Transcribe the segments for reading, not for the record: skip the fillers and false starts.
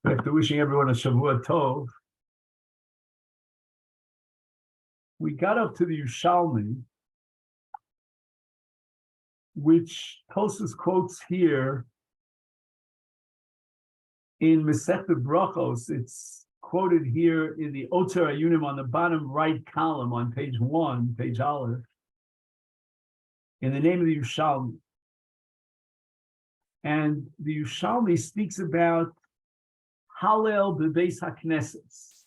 After wishing everyone a Shavua Tov, we got up to the Yerushalmi, which Kosos quotes here in Masechta Brachos. It's quoted here in the Oter Ayunim on the bottom right column on page 1, page Aleph, in the name of the Yerushalmi. And the Yerushalmi speaks about Hallel b'beis HaKnesses.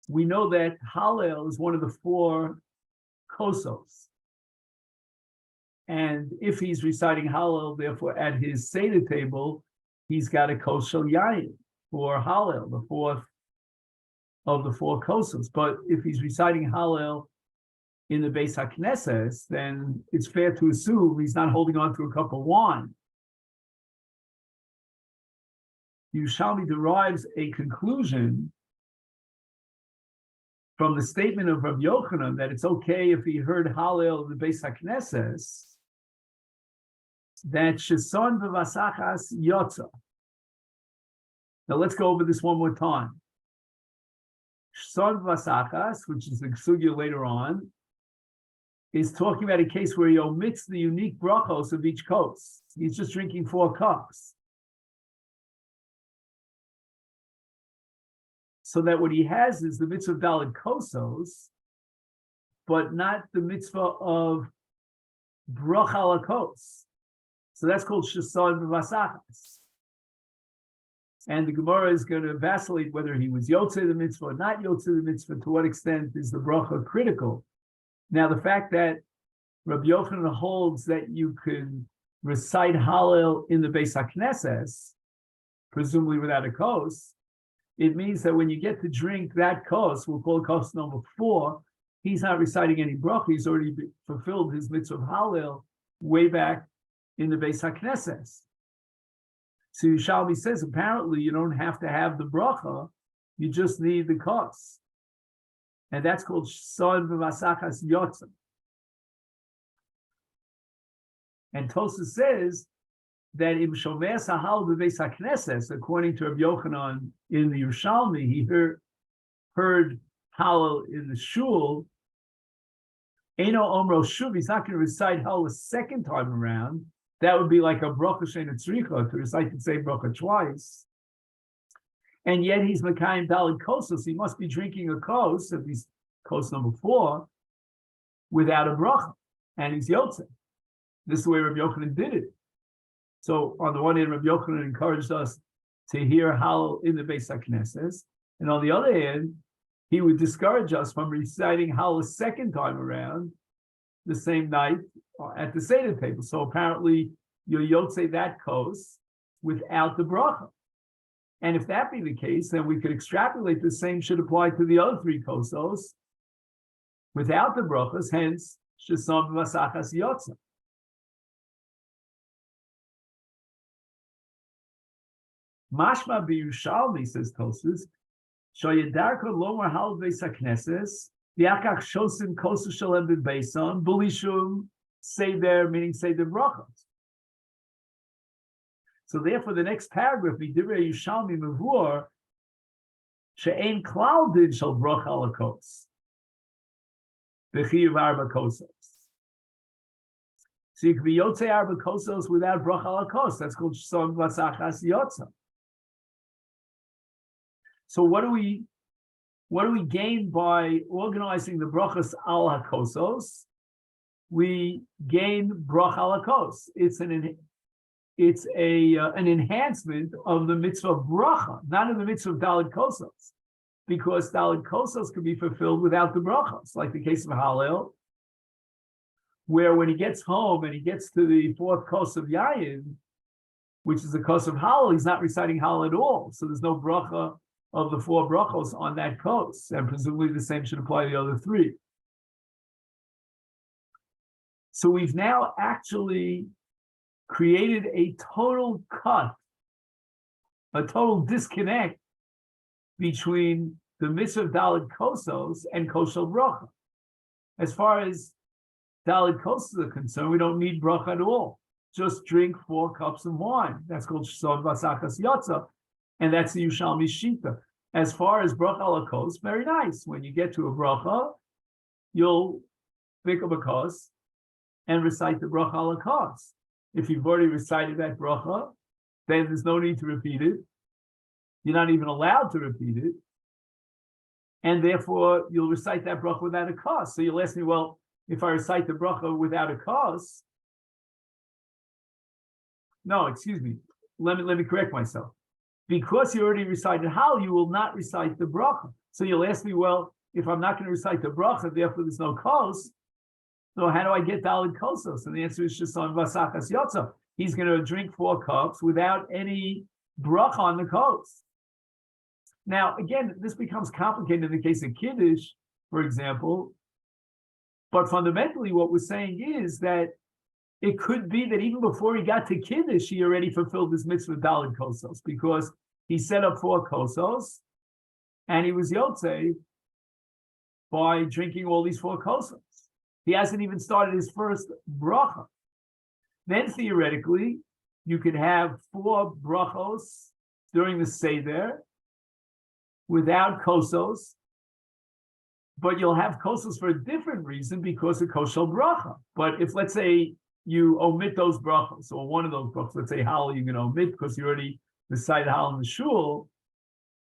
We know that Hallel is one of the 4 Kosos. And if he's reciting Hallel, therefore at his Seder table, he's got a Kosel Yayin for Hallel, the 4th of the 4 Kosos. But if he's reciting Hallel in the Beis HaKnesses, then it's fair to assume he's not holding on to a cup of wine. Yerushalmi derives a conclusion from the statement of Rabbi Yochanan that it's okay if he heard Hallel in the Beis HaKnesses, that Sheson v'vasachas yotza. Now let's go over this one more time. Sheson v'vasachas, which is the sugya later on, is talking about a case where he omits the unique brachos of each kos. He's just drinking 4 cups. So that what he has is the mitzvah of Daled Kosos, but not the mitzvah of bracha ala kos. So that's called Sheson v'vasachas. And the Gemara is going to vacillate whether he was Yotzei the mitzvah or not Yotzei the mitzvah. To what extent is the bracha critical? Now, the fact that Rabbi Yochanan holds that you can recite Hallel in the Beis HaKnesses, presumably without a kos, it means that when you get to drink that kos, we'll call it kos number 4, he's not reciting any bracha. He's already fulfilled his mitzvah of Hallel way back in the Beis HaKnesses. So Yerushalmi says, apparently you don't have to have the bracha, you just need the kos. And that's called Sheson v'vasachas yotza. And Tosa says that im shomer sahal b'beis haknesses, according to Rabbi Yochanan in the Yerushalmi, he heard Hallel in the shul. Eino omro shuv, he's not going to recite Hallel a second time around. That would be like a bracha she'eina tzricha, to recite the same bracha twice. And yet he's Mekayim Daled Kosos. He must be drinking a kos, at least kos number 4, without a bracha. And he's Yotzei. This is the way Rabbi Yochanan did it. So on the one hand, Rabbi Yochanan encouraged us to hear Hallel in the Beis HaKnesses. And on the other hand, he would discourage us from reciting Hallel a second time around the same night at the Seder table. So apparently, you're Yotzei that kos without the bracha. And if that be the case, then we could extrapolate the same should apply to the other 3 kosos without the brachas, hence, Sheson v'vasachas yotza. Mashma b'Yerushalmi, says Tosus, shoyedarko lomar hal beis haknesses, v'akach shosim kosos shalem b'beison, bulishum seder, meaning seder brachas. So therefore, the next paragraph, V'divrei Yerushalmi mevur, she'ein klal din shel bracha ala kos, v'chiyuv arba kosos. So you can be yotzei arba kosos without bracha ala kos. That's called Sheson v'vasachas yotza. So what do we gain by organizing the brachas al hakosos? We gain bracha ala kos. It's an enhancement of the mitzvah of bracha, not of the mitzvah of Daled Kosos, because Daled Kosos can be fulfilled without the brachas, like the case of Hallel, where when he gets home and he gets to the 4th kos of Yayin, which is the kos of Hallel, he's not reciting Hallel at all. So there's no bracha of the 4 brachos on that kos, and presumably the same should apply to the other 3. So we've now actually created a total cut, a total disconnect between the mitzvah of Daled Kosos and kosher bracha. As far as Daled Kosos are concerned, we don't need bracha at all. just drink 4 cups of wine. That's called Son Vasachas Yotza, and that's the Yerushalmi Shita. As far as bracha al kos, very nice. When you get to a bracha, you'll pick up a kos and recite the bracha al kos. If you've already recited that bracha, then there's no need to repeat it. You're not even allowed to repeat it. And therefore, you'll recite that bracha without a kos. So you'll ask me, well, if I recite the bracha without a kos, no, excuse me. Let me correct myself. Because you already recited Hal, you will not recite the bracha. So you'll ask me, well, if I'm not going to recite the bracha, therefore there's no kos, so how do I get Daled Kosos? And the answer is just on Vasachas Yotza. He's going to drink 4 cups without any bracha on the kos. Now, again, this becomes complicated in the case of Kiddush, for example. But fundamentally, what we're saying is that it could be that even before he got to Kiddush, he already fulfilled his mitzvah Daled Kosos, because he set up 4 kosos, and he was Yotze by drinking all these 4 kosos. He hasn't even started his first bracha. Then theoretically, you could have 4 brachos during the Seder without kosos, but you'll have kosos for a different reason because of koshel bracha. But if, let's say, you omit those brachos, or one of those brachos, let's say Hal, you're going to omit because you already recited Hal in the shul,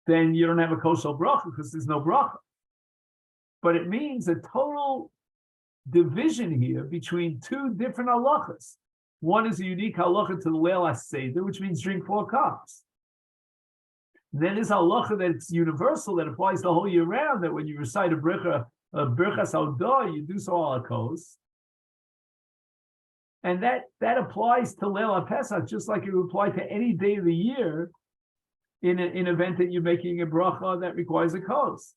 then you don't have a koshel bracha because there's no bracha. But it means a total division here between 2 different halachas. One is a unique halacha to the Leil HaSeder, which means drink 4 cups. Then there's a halacha that's universal, that applies the whole year round, that when you recite a birchas haudah, you do so al kos. And that applies to Leil HaPesach, just like it would apply to any day of the year in an event that you're making a bracha that requires a kos.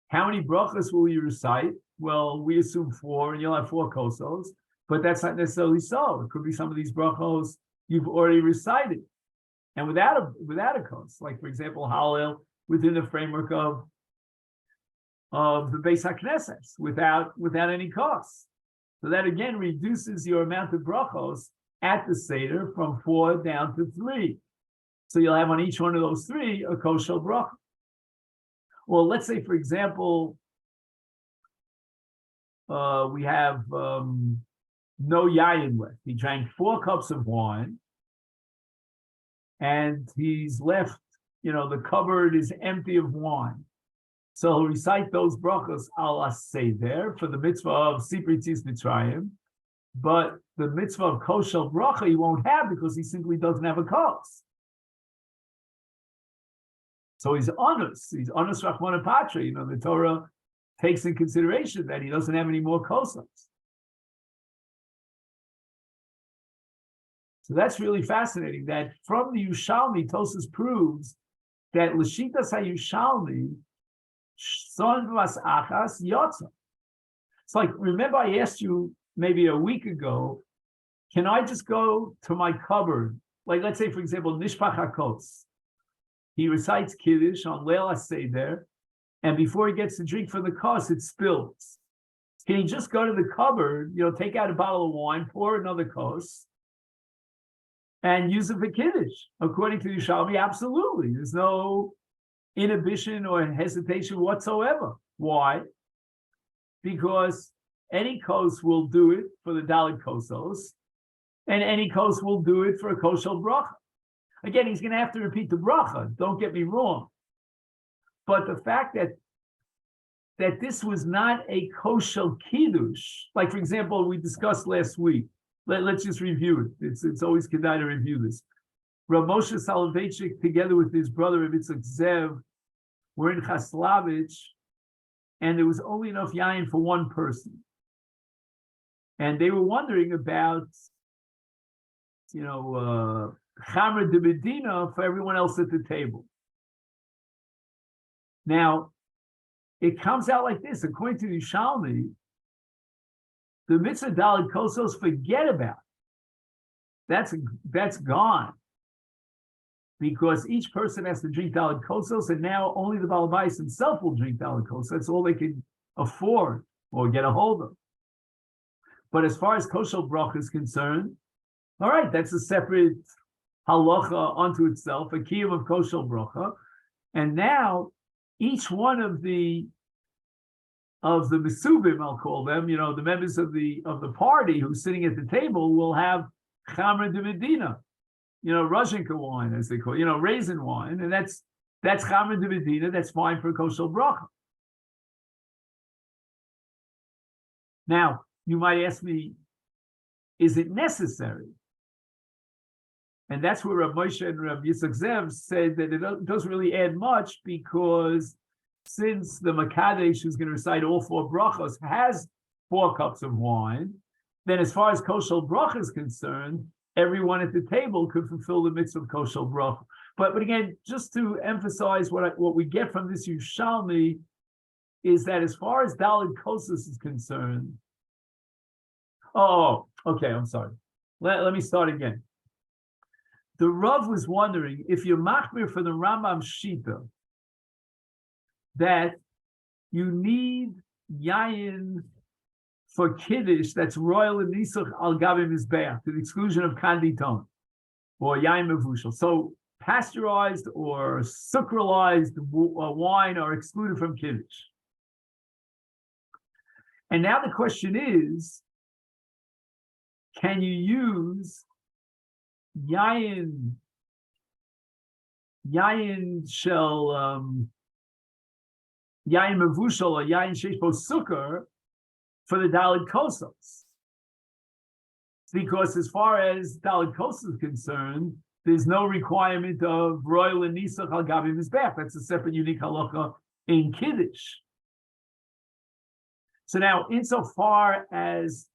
How many brachas will you recite? Well, we assume 4, and you'll have 4 kosos, but that's not necessarily so. It could be some of these brachos you've already recited, and without a kos, like for example, Hallel within the framework of the Beis HaKnesses, without any kos. So that again reduces your amount of brachos at the Seder from 4 down to 3. So you'll have on each one of those 3 a koshel bracha. Well, let's say, for example, we have no yayin left. He drank 4 cups of wine, and he's left, the cupboard is empty of wine. So he'll recite those brachos al Seder for the mitzvah of Sipri Tzis Mitzrayim, but the mitzvah of koshel bracha he won't have because he simply doesn't have a kos. So he's honest Rachmana Patra. The Torah takes in consideration that he doesn't have any more kosos. So that's really fascinating, that from the Yerushalmi, Tosos proves that L'shitas HaYerushalmi, Son Vas Achas Yotza. It's like, remember I asked you maybe a week ago, can I just go to my cupboard? Like, let's say, for example, Nishpach HaKos. He recites Kiddush on Leil HaSeder, and before he gets to drink from the kos, it spills. Can he just go to the cupboard, take out a bottle of wine, pour another kos, and use it for Kiddush? According to Yerushalmi, absolutely. There's no inhibition or hesitation whatsoever. Why? Because any kos will do it for the Daled Kosos, and any kos will do it for a koshel bracha. Again, he's going to have to repeat the bracha, don't get me wrong. But the fact that this was not a koshel kiddush, like for example, we discussed last week. Let's just review it. It's always kedai to review this. Rav Moshe Soloveitchik, together with his brother Rav Yitzchak Zev, were in Chaslavich, and there was only enough yayin for one person. And they were wondering about, Chamra de Medina for everyone else at the table. Now, it comes out like this, according to Yerushalmi, the mitzvah Daled Kosos, forget about it. That's gone. Because each person has to drink Daled Kosos, and now only the Baal Bayis himself will drink Daled Kosos. That's all they can afford or get a hold of. But as far as kosher bracha is concerned, all right, that's a separate halacha unto itself, a kiyum of kosher bracha. And now each one of the mesubim, I'll call them, the members of the party who's sitting at the table will have chamra de medina, Ruzhinka wine, as they call it, raisin wine, and that's chamra de medina. That's fine for kosher bracha. Now, you might ask me, is it necessary? And that's where Rav Moshe and Rav Yitzchak Zev said that it doesn't really add much, because since the Makadesh who's going to recite all 4 brachos has 4 cups of wine, then as far as kosher bracha is concerned, everyone at the table could fulfill the mitzvah of kosher bracha. But again, just to emphasize what we get from this Yerushalmi is that as far as Daled Kosos is concerned, okay, I'm sorry. Let me start again. The Rav was wondering if you're machmir for the Rambam Shita that you need yayin for kiddush that's royal and nisach al gabi mizbeach to the exclusion of kanditon or yayin mevushal. So pasteurized or sucralized wine are excluded from kiddush. And now the question is, can you use yayin shel yayin mevushal or yayin sheish bo sukkar for the Daled Kosos? Because as far as Daled Kosos is concerned, there's no requirement of royal and nisach al gabi mizbeach. That's a separate unique halacha in kiddush. So now, insofar as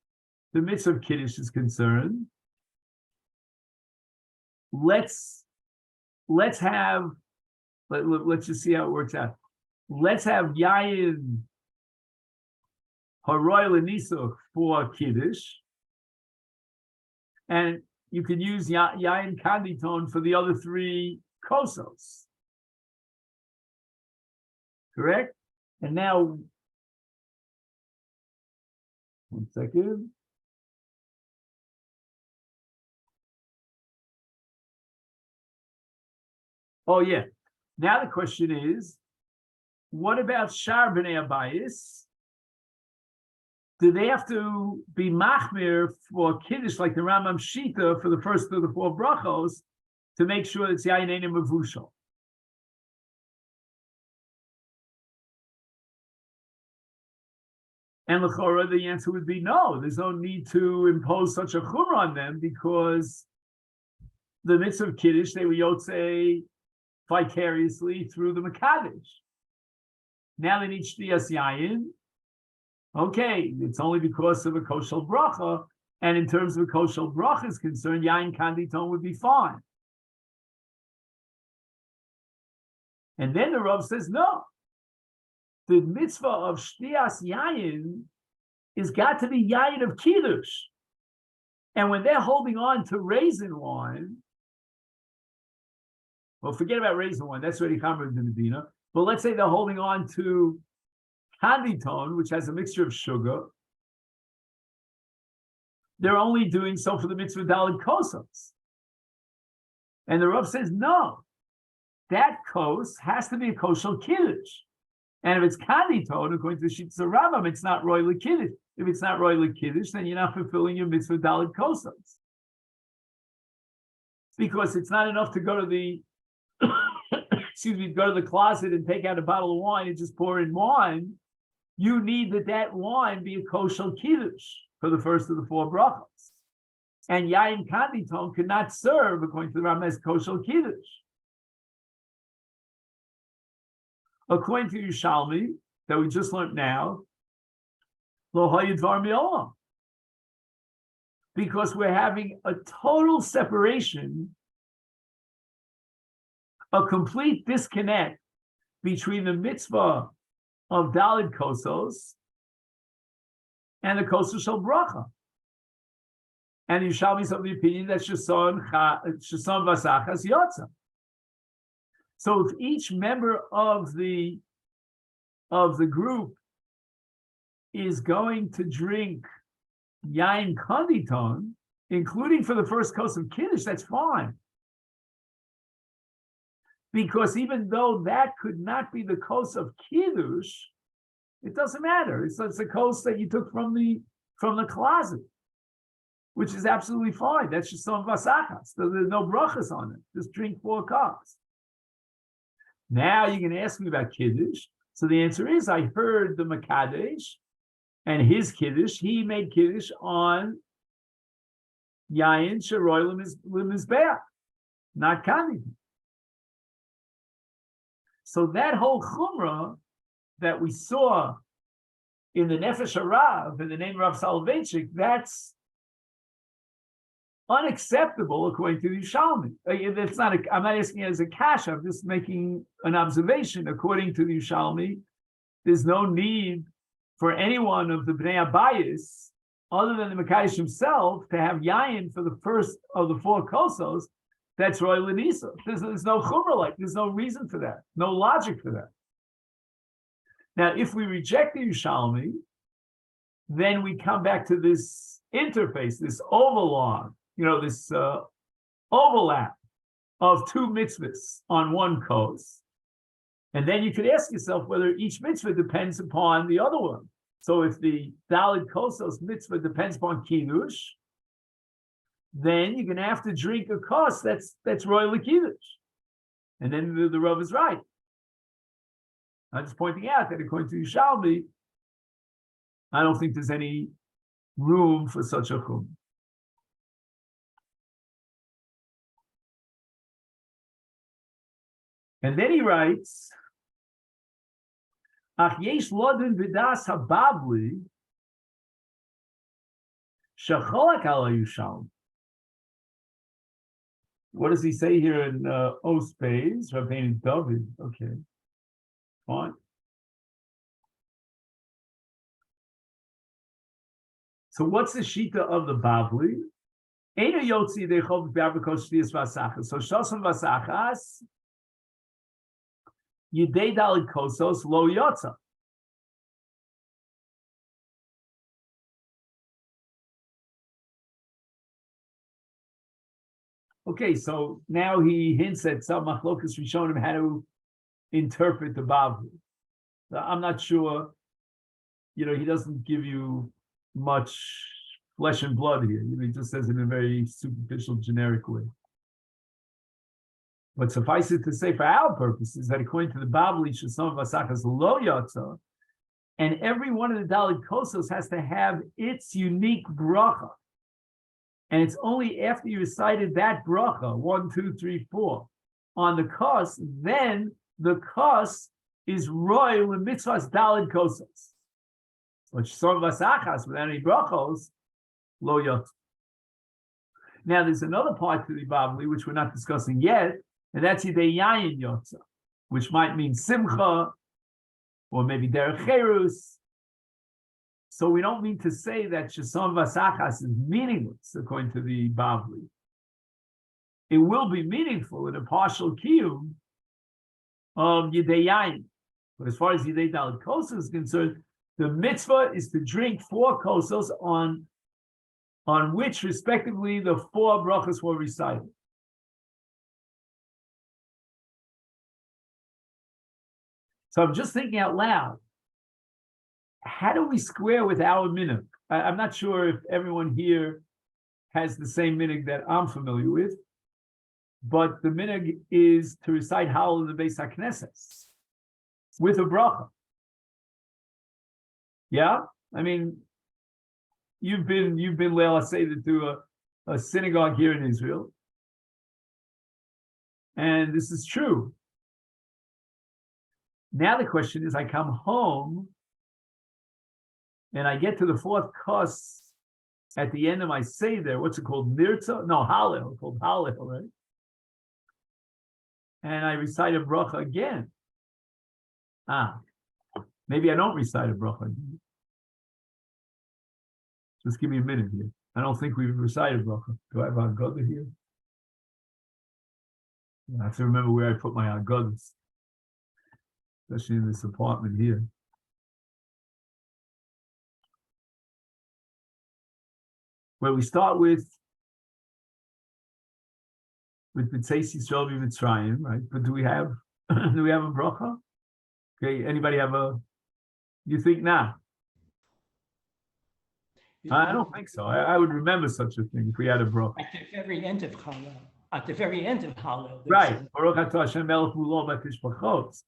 the mitzvah of kiddush is concerned, let's just see how it works out. Let's have yayin haroy l'nisach for kiddush, and you can use yayin kanditon for the other 3 kosos. Correct? And now, one second. Oh, yeah. Now the question is, what about Shar B'nai Abayis? Do they have to be machmir for kiddush like the Rambam Shita for the first of the 4 brachos to make sure it's yayin ein mevushal? And l'chora, the answer would be no. There's no need to impose such a chumrah on them, because the mitzvah of kiddush, they were yotzei vicariously through the Makadesh. Now they need shtiyas yayin. Okay, it's only because of a kosher bracha, and in terms of a kosher bracha is concerned, yayin kanditon would be fine. And then the Rav says, no, the mitzvah of shtiyas yayin is got to be yayin of kiddush. And when they're holding on to raisin wine, well, forget about raisin wine, that's already chamra de medina. But let's say they're holding on to kanditon, which has a mixture of sugar. They're only doing so for the mitzvah Daled Kosos. And the Rav says, no, that kos has to be a kosher kiddush. And if it's kanditon, according to the Shittas Rambam, it's not royal kiddush. If it's not royal kiddush, then you're not fulfilling your mitzvah Daled Kosos. Because it's not enough to go to the go to the closet and take out a bottle of wine and just pour in wine. You need that wine be a kosher kiddush for the first of the 4 brachos. And yayin kanditon cannot serve, according to the Rambam, as kosher kiddush. According to Yerushalmi, that we just learned now, lo hayid dvar mi'olam, because we're having a total separation, a complete disconnect between the mitzvah of Daled Kosos and the Kosos Shel Bracha. And Yerushalmi is of the opinion that Shason Vasachas Yotza. So if each member of the group is going to drink yain konditon, including for the first kos of kiddush, that's fine. Because even though that could not be the kos of kiddush, it doesn't matter. It's a kos that you took from the closet, which is absolutely fine. That's just some vasachas. There's no brachas on it. Just drink 4 cups. Now you're going to ask me about kiddush. So the answer is, I heard the Makadesh and his kiddush. He made kiddush on yayin sheroy lemizbeach, not kandi. So that whole chumrah that we saw in the Nefesh Harav, in the name of Rav Soloveitchik, that's unacceptable according to the Yerushalmi. That's not. I'm not asking it as a kasha. I'm just making an observation. According to the Yerushalmi, there's no need for anyone of the Bnei Abayis, other than the Makadosh himself, to have yayin for the first of the 4 kosos. That's Roy Lenisa. There's no chumrah like. There's no reason for that. No logic for that. Now, if we reject the Yerushalmi, then we come back to this interface, this overlap, this overlap of 2 mitzvahs on 1 kos. And then you could ask yourself whether each mitzvah depends upon the other one. So if the Daled Kosos mitzvah depends upon kiddush, then you're going to have to drink a kos that's royal kiddush. And then the Rav is right. I'm just pointing out that according to Yerushalmi, I don't think there's any room for such a chum. And then he writes, Ach yesh lodin v'das habavli shacholak ala Yerushalmi. What does he say here in Ospays? Rabbeinu David. Okay, fine. So what's the shita of the Bavli? Eino yotzi dechov b'avakos shlias vasachas. So shosam vasachas yidei daled kosos lo yotza. Okay, so now he hints at some machlokas rishonim how to interpret the Bavli. I'm not sure. He doesn't give you much flesh and blood here. He just says it in a very superficial, generic way. But suffice it to say, for our purposes, that according to the Bavli, Shesam Vasachas Lo Yotza, and every one of the Daled Kosos has to have its unique bracha. And it's only after you recited that bracha, 1, 2, 3, 4, on the kos, then the kos is roy with mitzvahs Daled Kosos. But Shesam Vasachas, without any brachos, Lo Yotza. Now, there's another part to the Bavli, which we're not discussing yet, and that's Yidei Yayin Yotza, which might mean Simcha, or maybe Derech Cherus. So we don't mean to say that Shesam Vasachas is meaningless, according to the Bavli. It will be meaningful in a partial kiyum of Yidei Yayin. But as far as Yidei Daled Kosos is concerned, the mitzvah is to drink 4 kosos on which, respectively, the 4 brachas were recited. So I'm just thinking out loud, how do we square with our minhag? I'm not sure if everyone here has the same minhag that I'm familiar with, but the minhag is to recite Hallel in the Beis HaKnesses with a bracha. Yeah? I mean, you've been Leil HaSeder to a synagogue here in Israel, and this is true. Now the question is, I come home and I get to the 4th kos at the end of my Seder. What's it called? Nirtza? No, Hallel. Called Hallel, right? And I recite a bracha again. Maybe I don't recite a bracha again. Just give me a minute here. I don't think we've recited bracha. Do I have Haggadah here? I have to remember where I put my Haggadahs, especially in this apartment here. where we start with B'tzeis Yisrael Mitzrayim, right? But do we have a bracha? Okay, anybody have a? You think not? I don't think so. I would remember such a thing if we had a bracha. At the very end of Hallel. At the very end of Hallel. Right. Baruch atah Hashem melech u'lo b'tishbachos.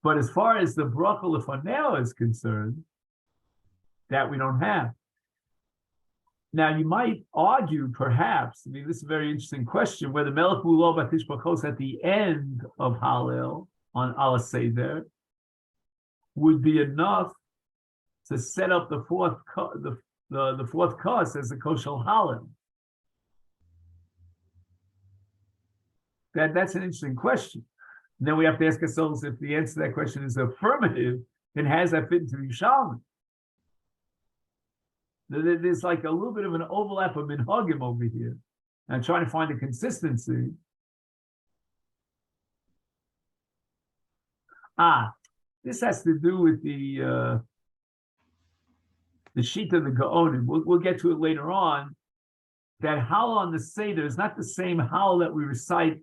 But as far as the bracha lefaneo is concerned, that we don't have. Now you might argue, perhaps, I mean, this is a very interesting question, whether melech u'lo b'tishbachos at the end of Hallel on Al Seder would be enough to set up the fourth kos as a koshel Hallel. That's an interesting question. And then we have to ask ourselves if the answer to that question is affirmative, then how does that fit into Yerushalmi? There's like a little bit of an overlap of minhagim over here. And I'm trying to find a consistency. This has to do with the sheet of the Gaonim. We'll get to it later on. That howl on the Seder is not the same howl that we recite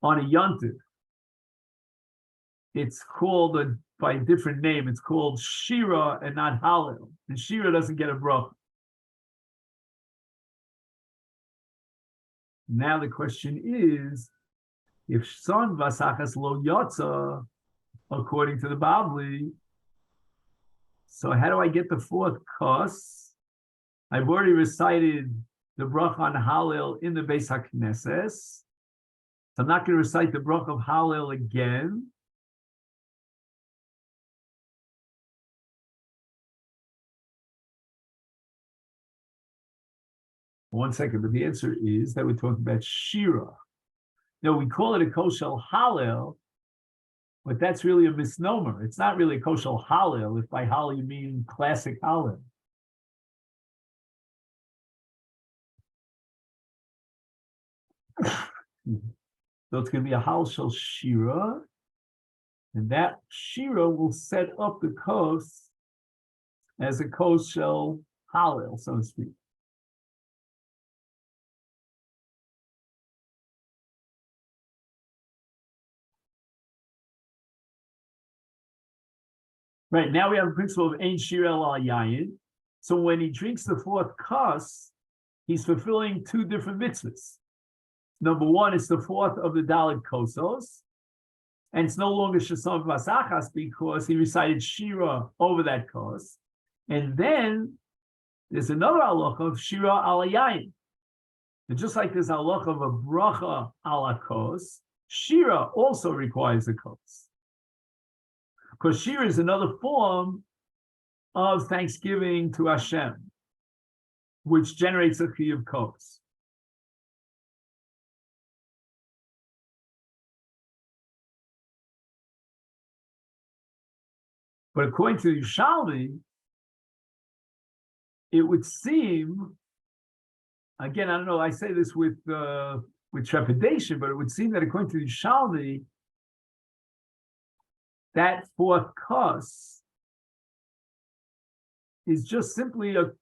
on a yontif. It's called by a different name. It's called Shira and not Hallel. And Shira doesn't get a bracha. Now the question is, if son vasachas lo yotza, according to the Bavli, so how do I get the fourth kos? I've already recited the bracha on Hallel in the Beis HaKnesses. So I'm not going to recite the bracha of Hallel again. One second, but the answer is that we're talking about Shira. No, we call it a koshel Hallel, but that's really a misnomer. It's not really a koshel Hallel, if by Hallel you mean classic Hallel. So it's going to be a Hal Shel Shira, and that Shira will set up the kos as a kos Shel Hallel, so to speak. Right, now we have a principle of Ein Shir El Al Yayin. So when he drinks the fourth kos, he's fulfilling two different mitzvahs. Number one, it's the fourth of the Daled Kosos, and it's no longer Shesam Vasachas because he recited Shira over that kos. And then there's another halacha of Shira al Yayin. And just like there's a halacha of a bracha ala kos, Shira also requires a kos. Because Shira is another form of thanksgiving to Hashem, which generates a chiyuv kos. But according to Yerushalmi, it would seem, again, I don't know, I say this with trepidation, but it would seem that according to Yerushalmi, that fourth kos is just simply a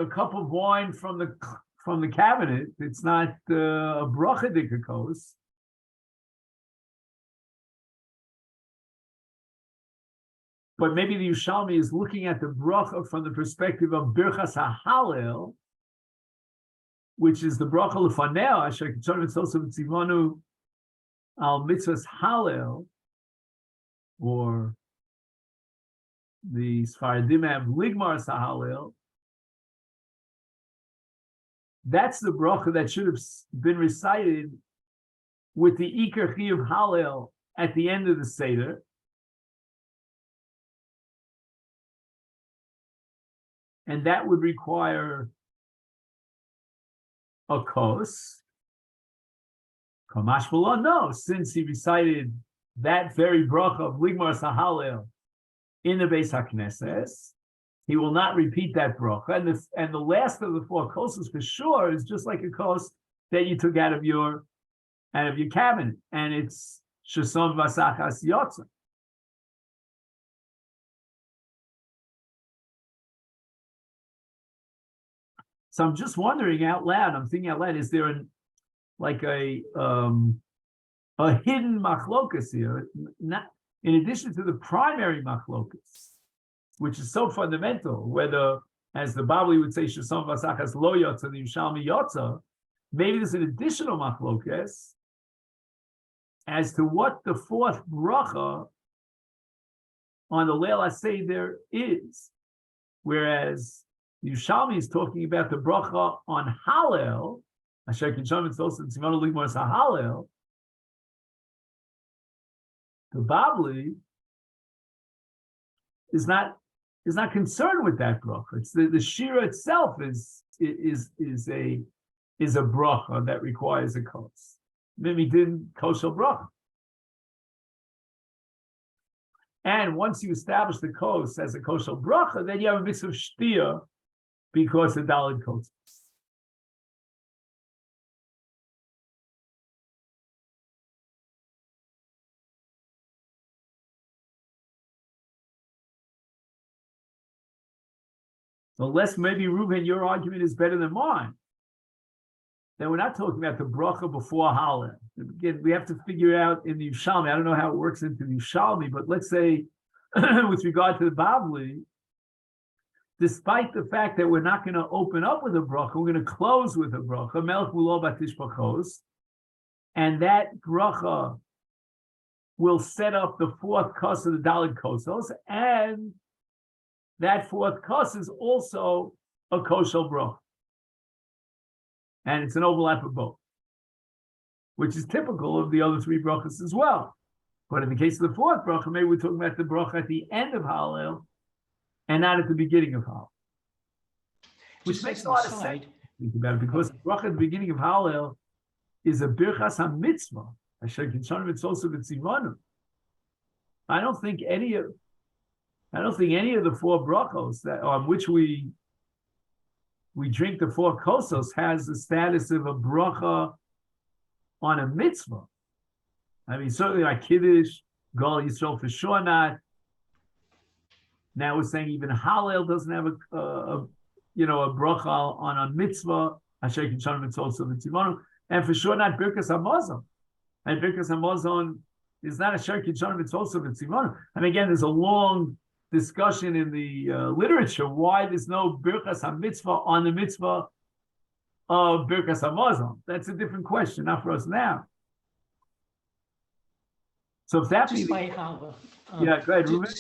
cup of wine from the cabinet. It's not a bracha kos. But maybe the Yerushalmi is looking at the bracha from the perspective of Birchas HaHalel, which is the bracha lefaneo, asher kitzor mitzvos v'tzivonu al mitzvahs Halel, or the Sfaradim have Ligmar Sahalel. That's the bracha that should have been recited with the Iker Chiyuv Halel at the end of the Seder. And that would require a kos. Kamash V'lo, no, since he recited that very bracha of Ligmar Sahalel in the Beis HaKnesses, he will not repeat that bracha. And the last of the four koses for sure is just like a kos that you took out of your cabinet, and it's Shesam Vasachas Yotza. So I'm just wondering out loud, I'm thinking out loud, is there a hidden machlokas here, not in addition to the primary machlokas, which is so fundamental, whether, as the Babli would say, Shesam Vasachas Lo Yotza, the Yerushalmi Yotza, maybe there's an additional machlokas as to what the fourth bracha on the Leil HaSeder is, whereas Yerushalmi is talking about the bracha on Hallel, Asher Kinsham Mitzvos and Tzimanu Ligmor Hallel. The Babli is not concerned with that bracha. It's the shira itself is a bracha that requires a kos. Mimi didn't kosher bracha. And once you establish the kos as a kosher bracha, then you have a mix of shtia because of Daled Kosos. So unless maybe Reuben, your argument is better than mine, then we're not talking about the bracha before Hallel. Again, we have to figure out in the Yerushalmi. I don't know how it works into the Yerushalmi, but let's say with regard to the Babli, despite the fact that we're not going to open up with a bracha, we're going to close with a bracha, Melech Mulo Batish Bachos, and that bracha will set up the fourth kos of the Daled Kosos, and that fourth kos is also a kosher bracha. And it's an overlap of both, which is typical of the other three brachas as well. But in the case of the fourth bracha, maybe we're talking about the bracha at the end of Hallel and not at the beginning of Hallel. Which makes a lot of sense think about it, because the bracha at the beginning of Hallel is a birchas ha-mitzvah. Asher kinshanu mitzvos v'tzivanu. I don't think any of the four brachos that on which we drink the four kosos has the status of a bracha on a mitzvah. I mean, certainly like Kiddush, Gal Yisrael for sure not. Now we're saying even Hallel doesn't have a bracha on a mitzvah. Asher kinshanu mitzvos v'tzivanu, and for sure not birkas hamazon. And birkas hamazon is not Asher kinshanu mitzvos v'tzivanu. And again, there's a long discussion in the literature why there's no birkas ha-mitzvah on the mitzvah of birkas hamazon. That's a different question, not for us now. So if that just be by Hallel, yeah, go ahead, Reuben.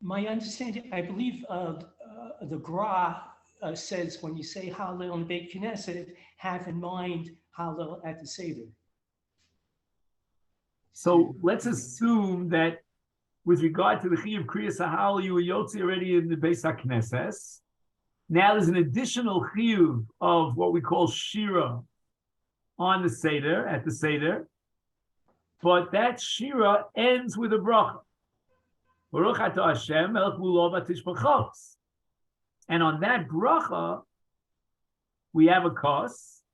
My understanding, I believe the Gra says when you say Hallel in Beit Knesset, have in mind Hallel at the Seder. So let's assume that with regard to the Chiyuv Kriyas HaHallel, you were Yotzi already in the Beis HaKnesses. Now there's an additional Chiyuv of what we call Shira on the Seder, at the Seder. But that Shira ends with a bracha. Baruch atah Hashem, melech mulo batish bachos. And on that bracha, we have a kos,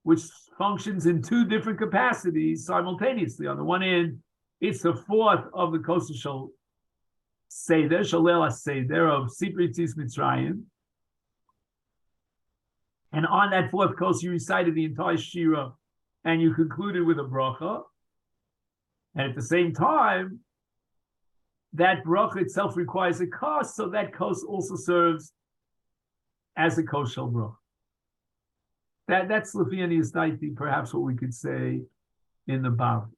which functions in two different capacities simultaneously. On the one hand, it's the fourth of the Kosos Shel Seder, Shalel HaSeder of Sipri Tzis Mitzrayim. And on that fourth kos, you recited the entire Shira, and you concluded with a bracha. And at the same time, that bracha itself requires a kos, so that kos also serves as a kos shel bracha. That's Lefiani Estaiti, perhaps what we could say in the Bab.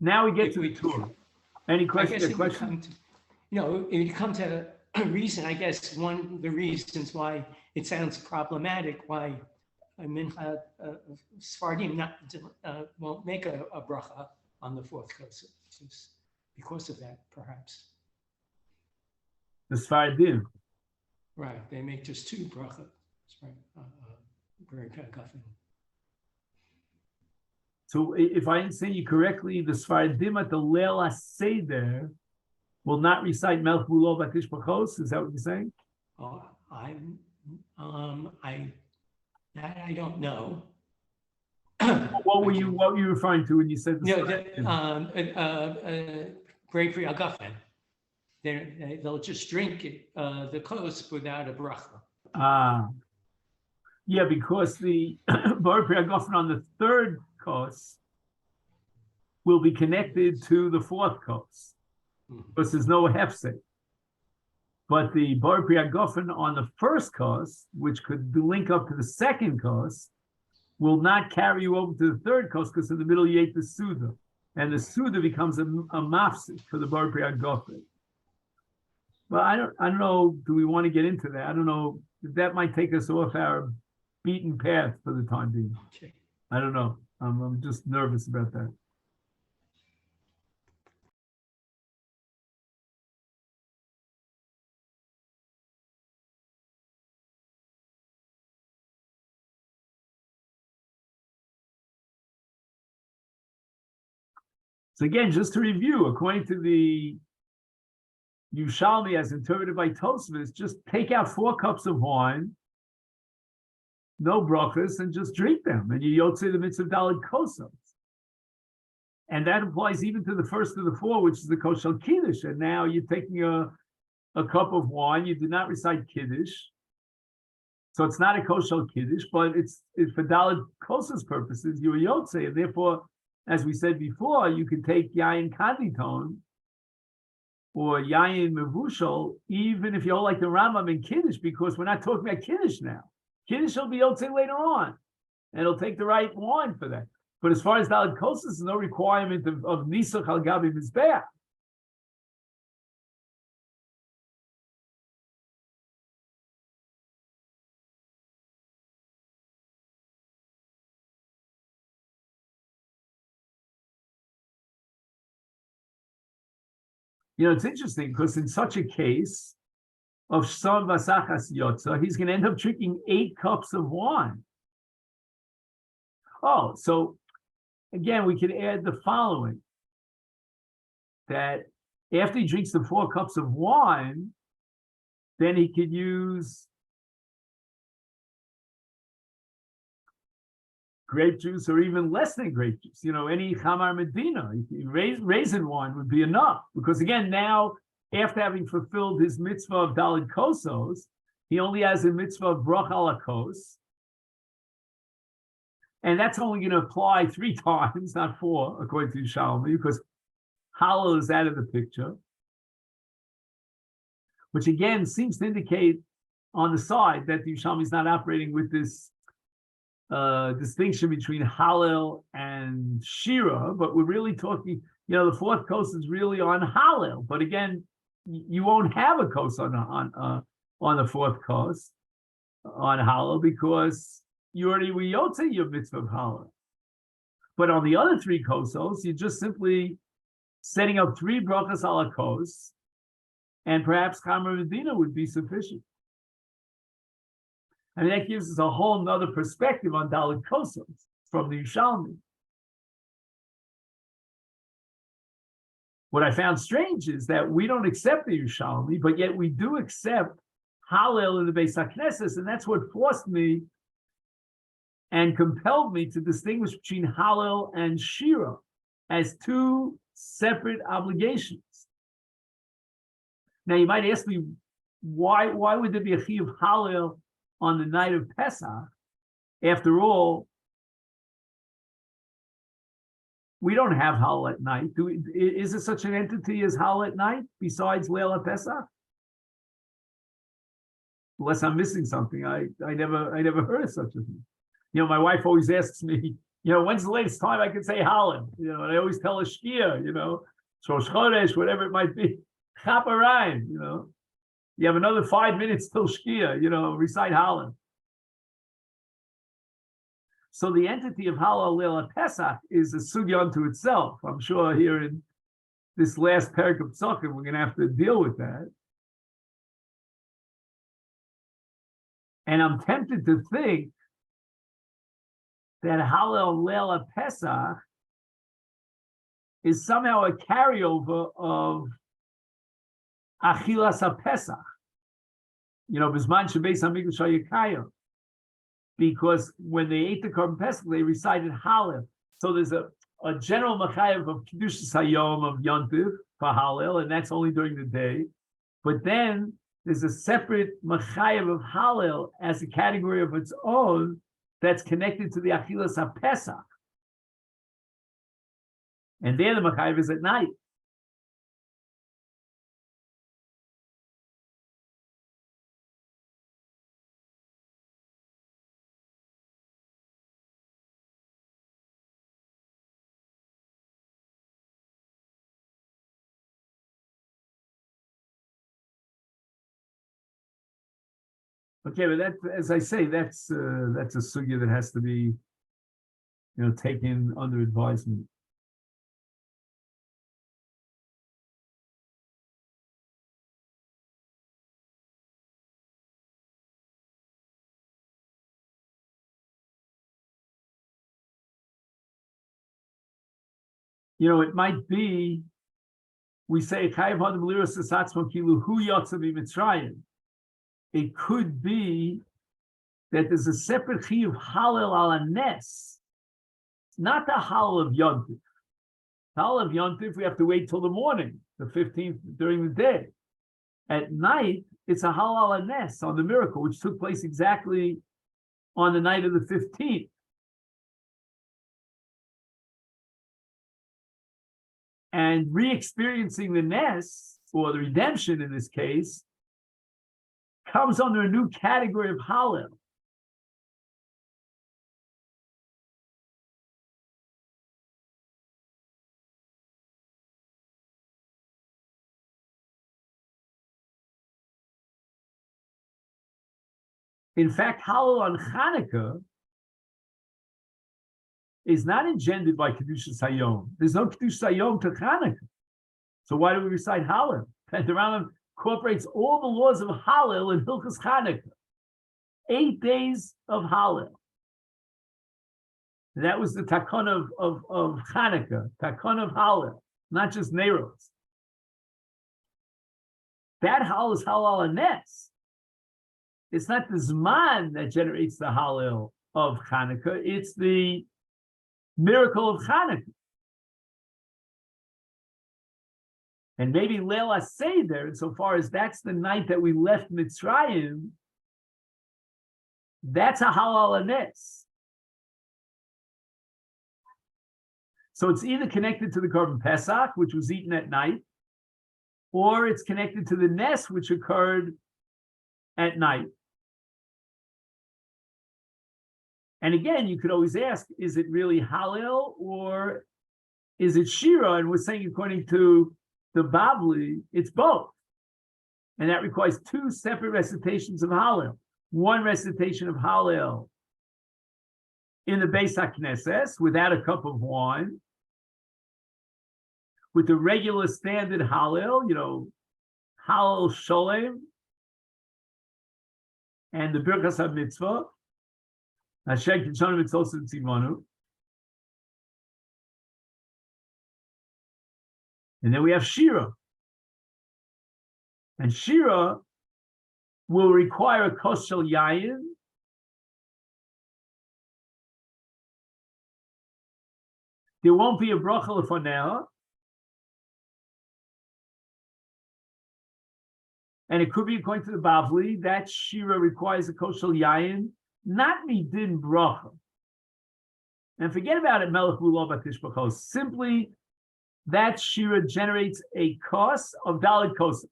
Now we get to the Torah. Any questions? If you come to a reason, I guess one of the reasons why it sounds problematic, why Mincha Sfardim won't make a bracha on the fourth kos, because of that, perhaps. The Sfardim. Right, they make just two brachas. Right. So if I understand you correctly, the Sfardim at the Leil HaSeder will not recite Melech Mulo Batish Bachos. Is that what you're saying? I don't know. What were you referring to when you said the Great Pri Agafen. they'll just drink it, the kos without a bracha. Yeah, because the Bar Pri Hagofen on the third kos will be connected to the fourth kos, because there's no hefsek. But the Bar Pri Hagofen on the first kos, which could link up to the second kos, will not carry you over to the third kos, because in the middle you ate the Suda. And the Suda becomes a mafsik for the Bar Pri Hagofen. Well, I don't know, do we want to get into that? I don't know, that might take us off our beaten path for the time being. Okay. I don't know. I'm just nervous about that. So again, just to review, according to the Yerushalmi as interpreted by Tosfos, just take out 4 cups of wine, no brachas, and just drink them. And you yotze the mitzvah of Daled Kosos. And that applies even to the first of the 4, which is the kosher kiddush. And now you're taking a cup of wine, you do not recite kiddush. So it's not a kosher kiddush, but it's for Daled Kosos purposes, you're yotze, and therefore, as we said before, you can take yayin kanditon or yayin mevushal, even if you hold like the Rambam in kiddush, because we're not talking about kiddush now. Kiddush will be yotze later on, and it'll take the right wine for that. But as far as Daled Kosos, there's no requirement of nisach al gabi mizbeach. You know, it's interesting because in such a case of Sham Vasachas Yotza, he's going to end up drinking 8 cups of wine. Oh, so again, we could add the following, that after he drinks the 4 cups of wine, then he could use grape juice or even less than grape juice. You know, any Chamar Medina, raisin wine would be enough. Because again, now, after having fulfilled his mitzvah of Daled Kosos, he only has a mitzvah of Brach ala Kos. And that's only going to apply 3 times, not 4, according to Yerushalmi, because Hallel is out of the picture. Which again seems to indicate on the side that the Yerushalmi is not operating with this distinction between Hallel and Shira, but we're really talking, you know, the 4th kos is really on Hallel. But again, you won't have a kos on the 4th kos on Hallel because you already were yotze your mitzvah of Hallel. But on the other 3 kosos, you're just simply setting up 3 brachas ala kos, and perhaps Chamar Medina would be sufficient. I mean, that gives us a whole nother perspective on Daled Kosos from the Yerushalmi. What I found strange is that we don't accept the Yerushalmi, but yet we do accept Hallel in the Beis HaKnesses, and that's what forced me and compelled me to distinguish between Hallel and Shira as 2 separate obligations. Now, you might ask me, why would there be a chiyuv Hallel on the night of Pesach? After all, we don't have Hallel at night. Is there such an entity as Hallel at night besides Leil Pesach? Unless I'm missing something, I never heard of such a thing. You know, my wife always asks me, you know, when's the latest time I can say Hallel? You know, and I always tell her Shkia, you know, Shosh Chodesh, whatever it might be, Chaparayim, you know. You have another 5 minutes till Shkia, you know, recite Hallel. So the entity of Hallel Leil Pesach is a sugya unto itself. I'm sure here in this last parak of Psachim, we're going to have to deal with that. And I'm tempted to think that Hallel Leil Pesach is somehow a carryover of Achilas HaPesach. You know, Bizman Shebeis HaMikdash HaYekayim. Because when they ate the Korban Pesach, they recited Hallel. So there's a general Machayev of Kedushas Hayom of Yontiv, for Hallel, and that's only during the day. But then there's a separate Machayev of Hallel as a category of its own that's connected to the Achilas HaPesach. And there the Machayev is at night. Okay, but that, as I say, that's a sugya that has to be, taken under advisement. It might be, we say, it could be that there's a separate chi of Hallel ala Nes, not the Hallel of Yontif. Hallel of Yontif, we have to wait till the morning, the 15th during the day. At night, it's a Hallel ala Nes on the miracle, which took place exactly on the night of the 15th. And re-experiencing the Nes, or the redemption in this case, comes under a new category of Hallel. In fact, Hallel on Hanukkah is not engendered by Kedushas Hayom. There's no Kedushas Hayom to Hanukkah. So why do we recite Hallel? And the Rambam incorporates all the laws of Hallel in Hilchos Hanukkah. 8 days of Hallel. That was the takon of Hanukkah, takon of Hallel, not just Neiros. That Hallel is Hallel HaNes. It's not the Zman that generates the Hallel of Hanukkah, it's the miracle of Hanukkah. And maybe Leil HaSeder, insofar as that's the night that we left Mitzrayim, that's a Hallel HaNes. So it's either connected to the Korban Pesach, which was eaten at night, or it's connected to the Nes, which occurred at night. And again, you could always ask, is it really Hallel or is it Shira? And we're saying, according to the Bavli, it's both. And that requires 2 separate recitations of Hallel. One recitation of Hallel in the Beis HaKnesses without a cup of wine, with the regular standard Hallel, Hallel Sholem, and the Birkas HaMitzvah, Asher Kitshonu Mitzvos Tzivonu. And then we have Shira. And Shira will require a kos shel yayin, there won't be a bracha lefanea, and it could be according to the Bavli that Shira requires a kos shel yayin, not midin bracha. And forget about it, Melech V'lo Batish B'chos. Simply, that Shira generates a kos of Daled Kosos.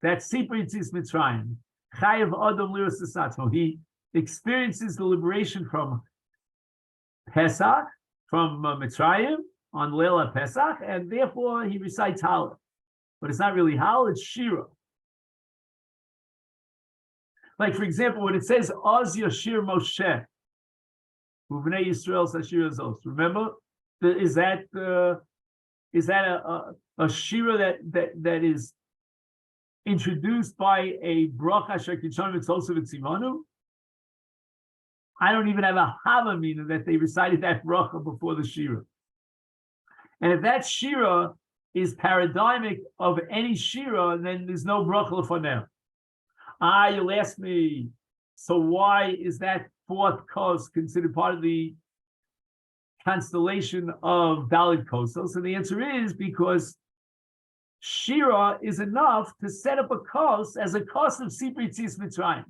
That's Sipur Yitzis Mitzrayim. Chayav Adam Liras Esatzmo. He experiences the liberation from Pesach, from Mitzrayim, on Leila Pesach, and therefore he recites Hallel. But it's not really Hallel, it's Shira. Like, for example, when it says, Oz Yashir Moshe, Uvnei Yisrael Sashir Azos. Remember? Is that a shira that is introduced by a bracha shekitshon mitzvos v'tzimanu? I don't even have a havamina that they recited that bracha before the shira. And if that shira is paradigmic of any shira, then there's no bracha lefaneh. You'll ask me, so why is that 4th kos considered part of the constellation of Daled Kosos? And the answer is because Shira is enough to set up a kos as a kos of Sipri Tzis Mitzrayim.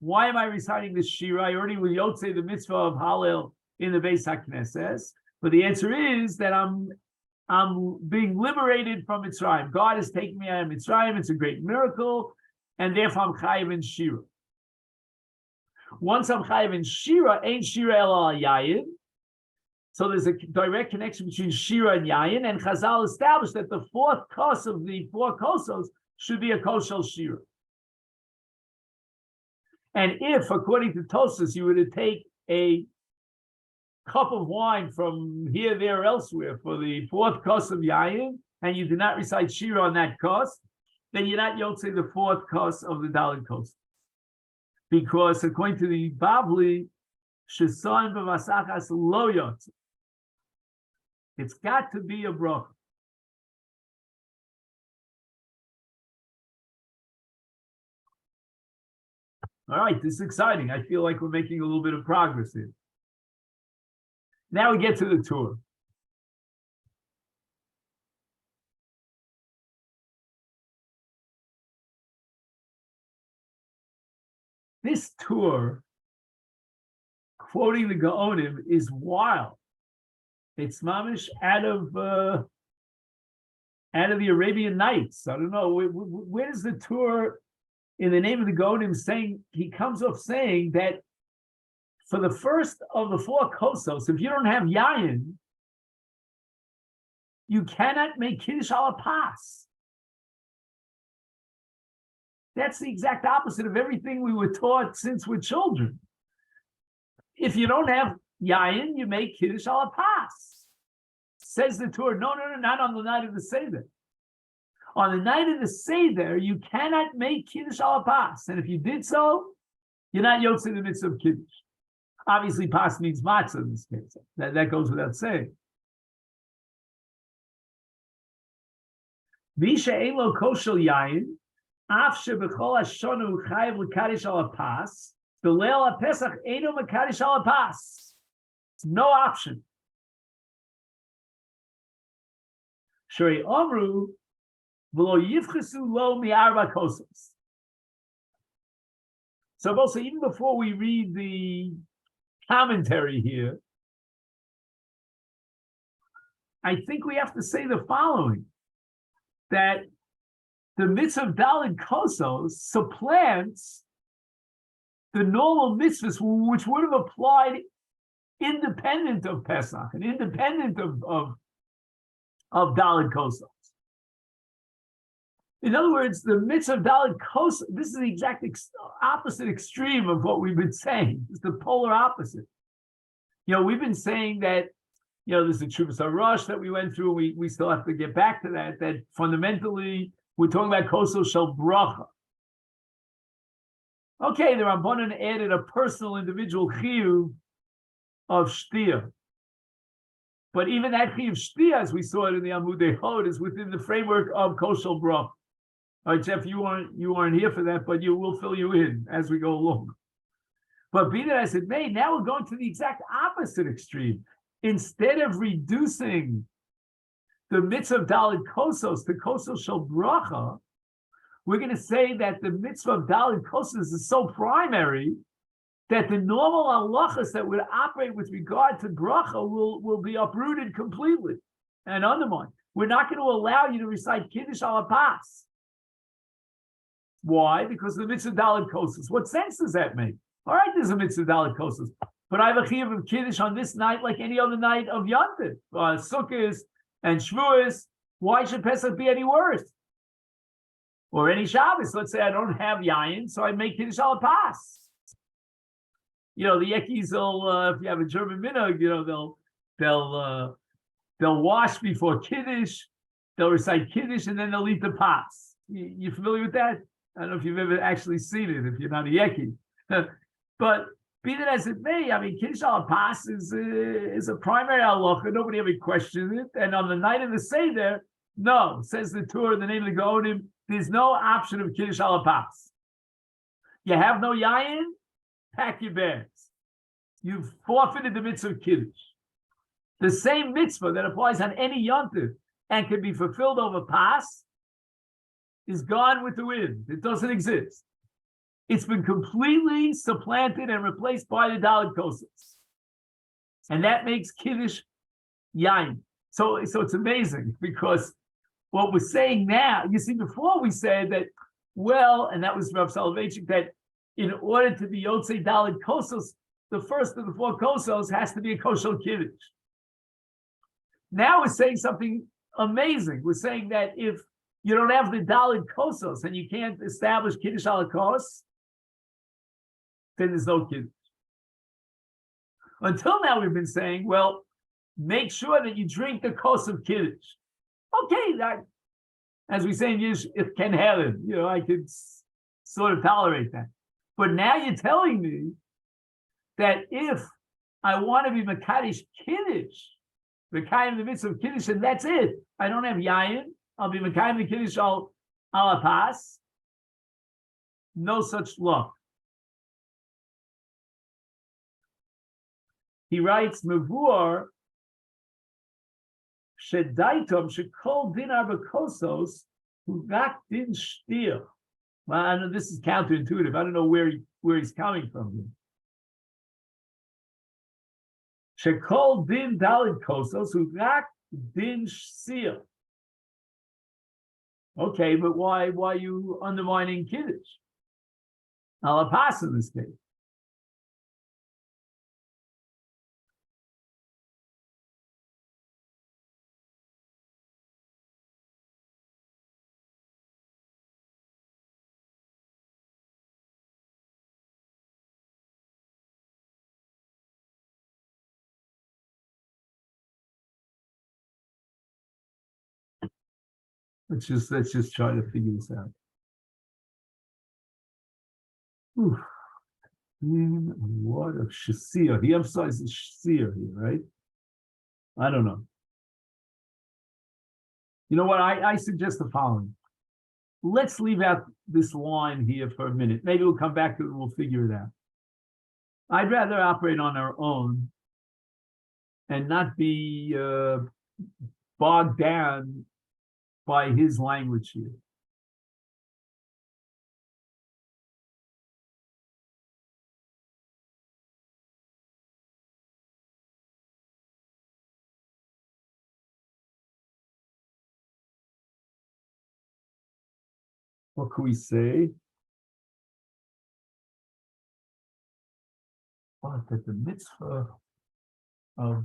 Why am I reciting this Shira? I already will Yotze the mitzvah of Hallel in the Beis HaKnesses, but the answer is that I'm being liberated from Mitzrayim. God is taking me out of Mitzrayim. It's a great miracle, and therefore I'm chayiv in Shira. Once I'm chayiv in Shira, ain't Shira ela yayin. So there's a direct connection between Shira and Yayin, and Chazal established that the fourth kos of the four kosos should be a kos shel Shira. And if, according to Tosas, you were to take a cup of wine from here, there, or elsewhere for the fourth kos of Yayin, and you do not recite Shira on that kos, then you're not Yotze the fourth kos of the Daled Kosos. Because according to the Bavli, Sheson b'masachas lo yotze. It's got to be a bracha. All right, this is exciting. I feel like we're making a little bit of progress here. Now we get to the tour. This tour, quoting the Gaonim, is wild. It's mamish out of the Arabian Nights. I don't know where does the tour, in the name of the Gaonim, saying he comes off saying that for the first of the four kosos, if you don't have yayin, you cannot make kiddush ala pas. That's the exact opposite of everything we were taught since we're children. If you don't have yayin, you make kiddush ala pas. Says the Torah, no, not on the night of the Seder. On the night of the Seder, you cannot make kiddush ala pas. And if you did so, you're not yotze in the midst of kiddush. Obviously, pas means matzah in this case. That goes without saying. Misha elo koshel yayin, af shebechol hashonu chayev l'kadish ala pas, b'leil haPesach eino mekadish ala pas. It's no option. Shori Omru v'lo yivchesu lo mi'arba kosos. So also, even before we read the commentary here, I think we have to say the following, that the mitzvah of Daled Kosos supplants the normal mitzvahs which would have applied independent of Pesach and independent of Daled Kosos. In other words, the mitzvah of Daled Kosos, this is the exact opposite extreme of what we've been saying. It's the polar opposite. We've been saying that, there's the Chuvas HaRosh that we went through. We still have to get back to that fundamentally we're talking about Kosos Shel Bracha. Okay, the Rabbanan added a personal individual chiyuv of shtia. But even that chiyuv shtia, as we saw it in the Amudei Hod, is within the framework of Kos Shel Bracha. All right, Jeff, you aren't here for that, but we'll fill you in as we go along. But be that as it may, now we're going to the exact opposite extreme. Instead of reducing the mitzvah of Daled Kosos to Kosos Shel Bracha, we're going to say that the mitzvah of Daled Kosos is so primary that the normal halachas that would operate with regard to bracha will be uprooted completely and undermined. We're not going to allow you to recite Kiddush ala pas. Why? Because of the mitzvah of Daled Kosos. What sense does that make? All right, there's a mitzvah of Daled Kosos, but I have a chiyuv of Kiddush on this night like any other night of Yontif, Sukkot and Shavuos. Why should Pesach be any worse? Or any Shabbos? Let's say I don't have yayin, so I make Kiddush ala pas. The Yekis will, if you have a German minhag, they'll wash before Kiddush, they'll recite Kiddush, and then they'll eat the pas. You familiar with that? I don't know if you've ever actually seen it, if you're not a Yeki. But be that as it may, Kiddush ala pas is a primary halacha. Nobody ever questions it. And on the night of the Seder, no, says the Torah in the name of the Gaonim, there's no option of Kiddush ala pas. You have no yayin, pack your bags. You've forfeited the mitzvah of Kiddush. The same mitzvah that applies on any yontif and can be fulfilled over pas is gone with the wind. It doesn't exist. It's been completely supplanted and replaced by the Daled Kosos. And that makes Kiddush Yain. So it's amazing because what we're saying now, you see, before we said that, well, and that was Rav Soloveitchik, that in order to be Yotzei Daled Kosos, the first of the four Kosos has to be a kosher Kiddush. Now we're saying something amazing. We're saying that if you don't have the Daled Kosos and you can't establish Kiddush ala Kos, then there's no Kiddush. Until now, we've been saying, well, make sure that you drink the Kos of Kiddush. Okay, that, as we say in Yiddish, it can happen. I could sort of tolerate that. But now you're telling me that if I want to be Makadosh Kiddush, Mekayim the mitzvah of Kiddush, and that's it. I don't have Yayin. I'll be Mekayim the Kiddush al pas. No such luck. He writes, Mevur Shedaitom Shekol Din Arba Kosos Hu Rak Din Shtir. Well, I know this is counterintuitive. I don't know where he's coming from here. Shekol Din Daled Kosos Hu Rak Din Shtir. Okay, but why are you undermining Kiddush? Al pas in this case. Let's just try to figure this out. What of Shasir? He emphasizes Shasir here, right? I don't know. You know what? I suggest the following. Let's leave out this line here for a minute. Maybe we'll come back to it and we'll figure it out. I'd rather operate on our own and not be bogged down by his language here. What can we say? What, that the mitzvah of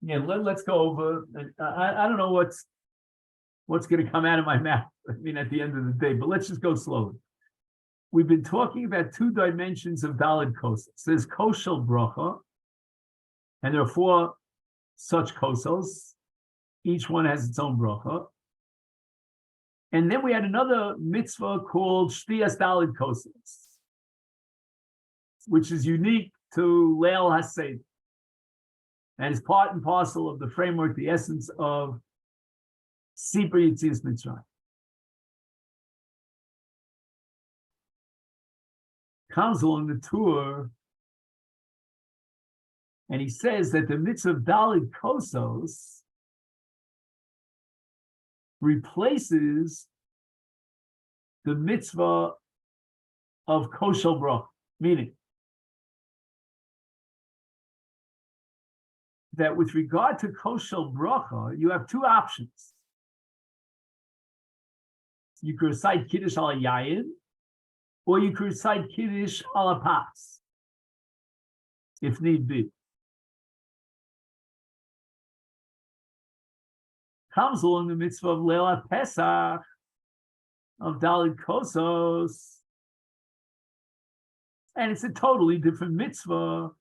let's go over. I don't know what's going to come out of my mouth. I mean, at the end of the day, but let's just go slowly. We've been talking about two dimensions of Daled Kosos. There's kosher bracha, and there are four such kosos. Each one has its own bracha. And then we had another mitzvah called Shtiyas Daled Kosos, which is unique to Leil HaSeder, and is part and parcel of the framework, the essence of Sipur Yetzias Mitzrayim. Comes along the tour, and he says that the mitzvah of Daled Kosos replaces the mitzvah of kosher bracha, meaning that with regard to kosher bracha, you have two options. You could recite Kiddush ala Yayin, or you could recite Kiddush ala pas, if need be. Comes along the mitzvah of Leil Pesach, of Daled Kosos, and it's a totally different mitzvah,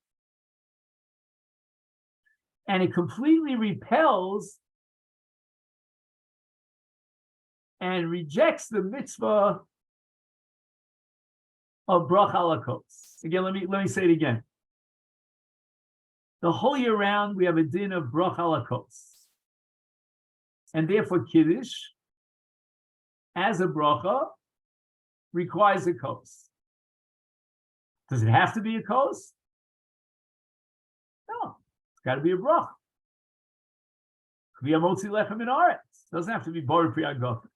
and it completely repels and rejects the mitzvah of Brach ala Kos. Again, let me say it again. The whole year round, we have a din of Brach ala Kos. And therefore, Kiddush, as a bracha, requires a kos. Does it have to be a kos? No, it's got to be a bracha. Could be a motzi lechem in aretz. Doesn't have to be borei pri hagafen.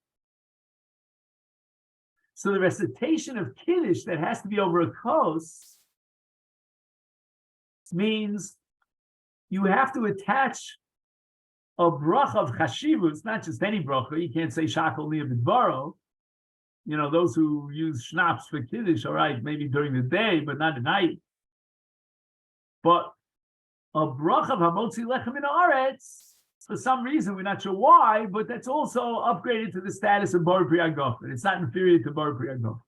So the recitation of Kiddush that has to be over a kos means you have to attach a bracha of chashivus, not just any bracha. You can't say shakol niya b'dvaro. You know, those who use schnapps for Kiddush, all right, maybe during the day, but not at night. But a bracha of hamotzi lechem in aretz, for some reason, we're not sure why, but that's also upgraded to the status of borei pri hagafen. It's not inferior to borei pri hagafen.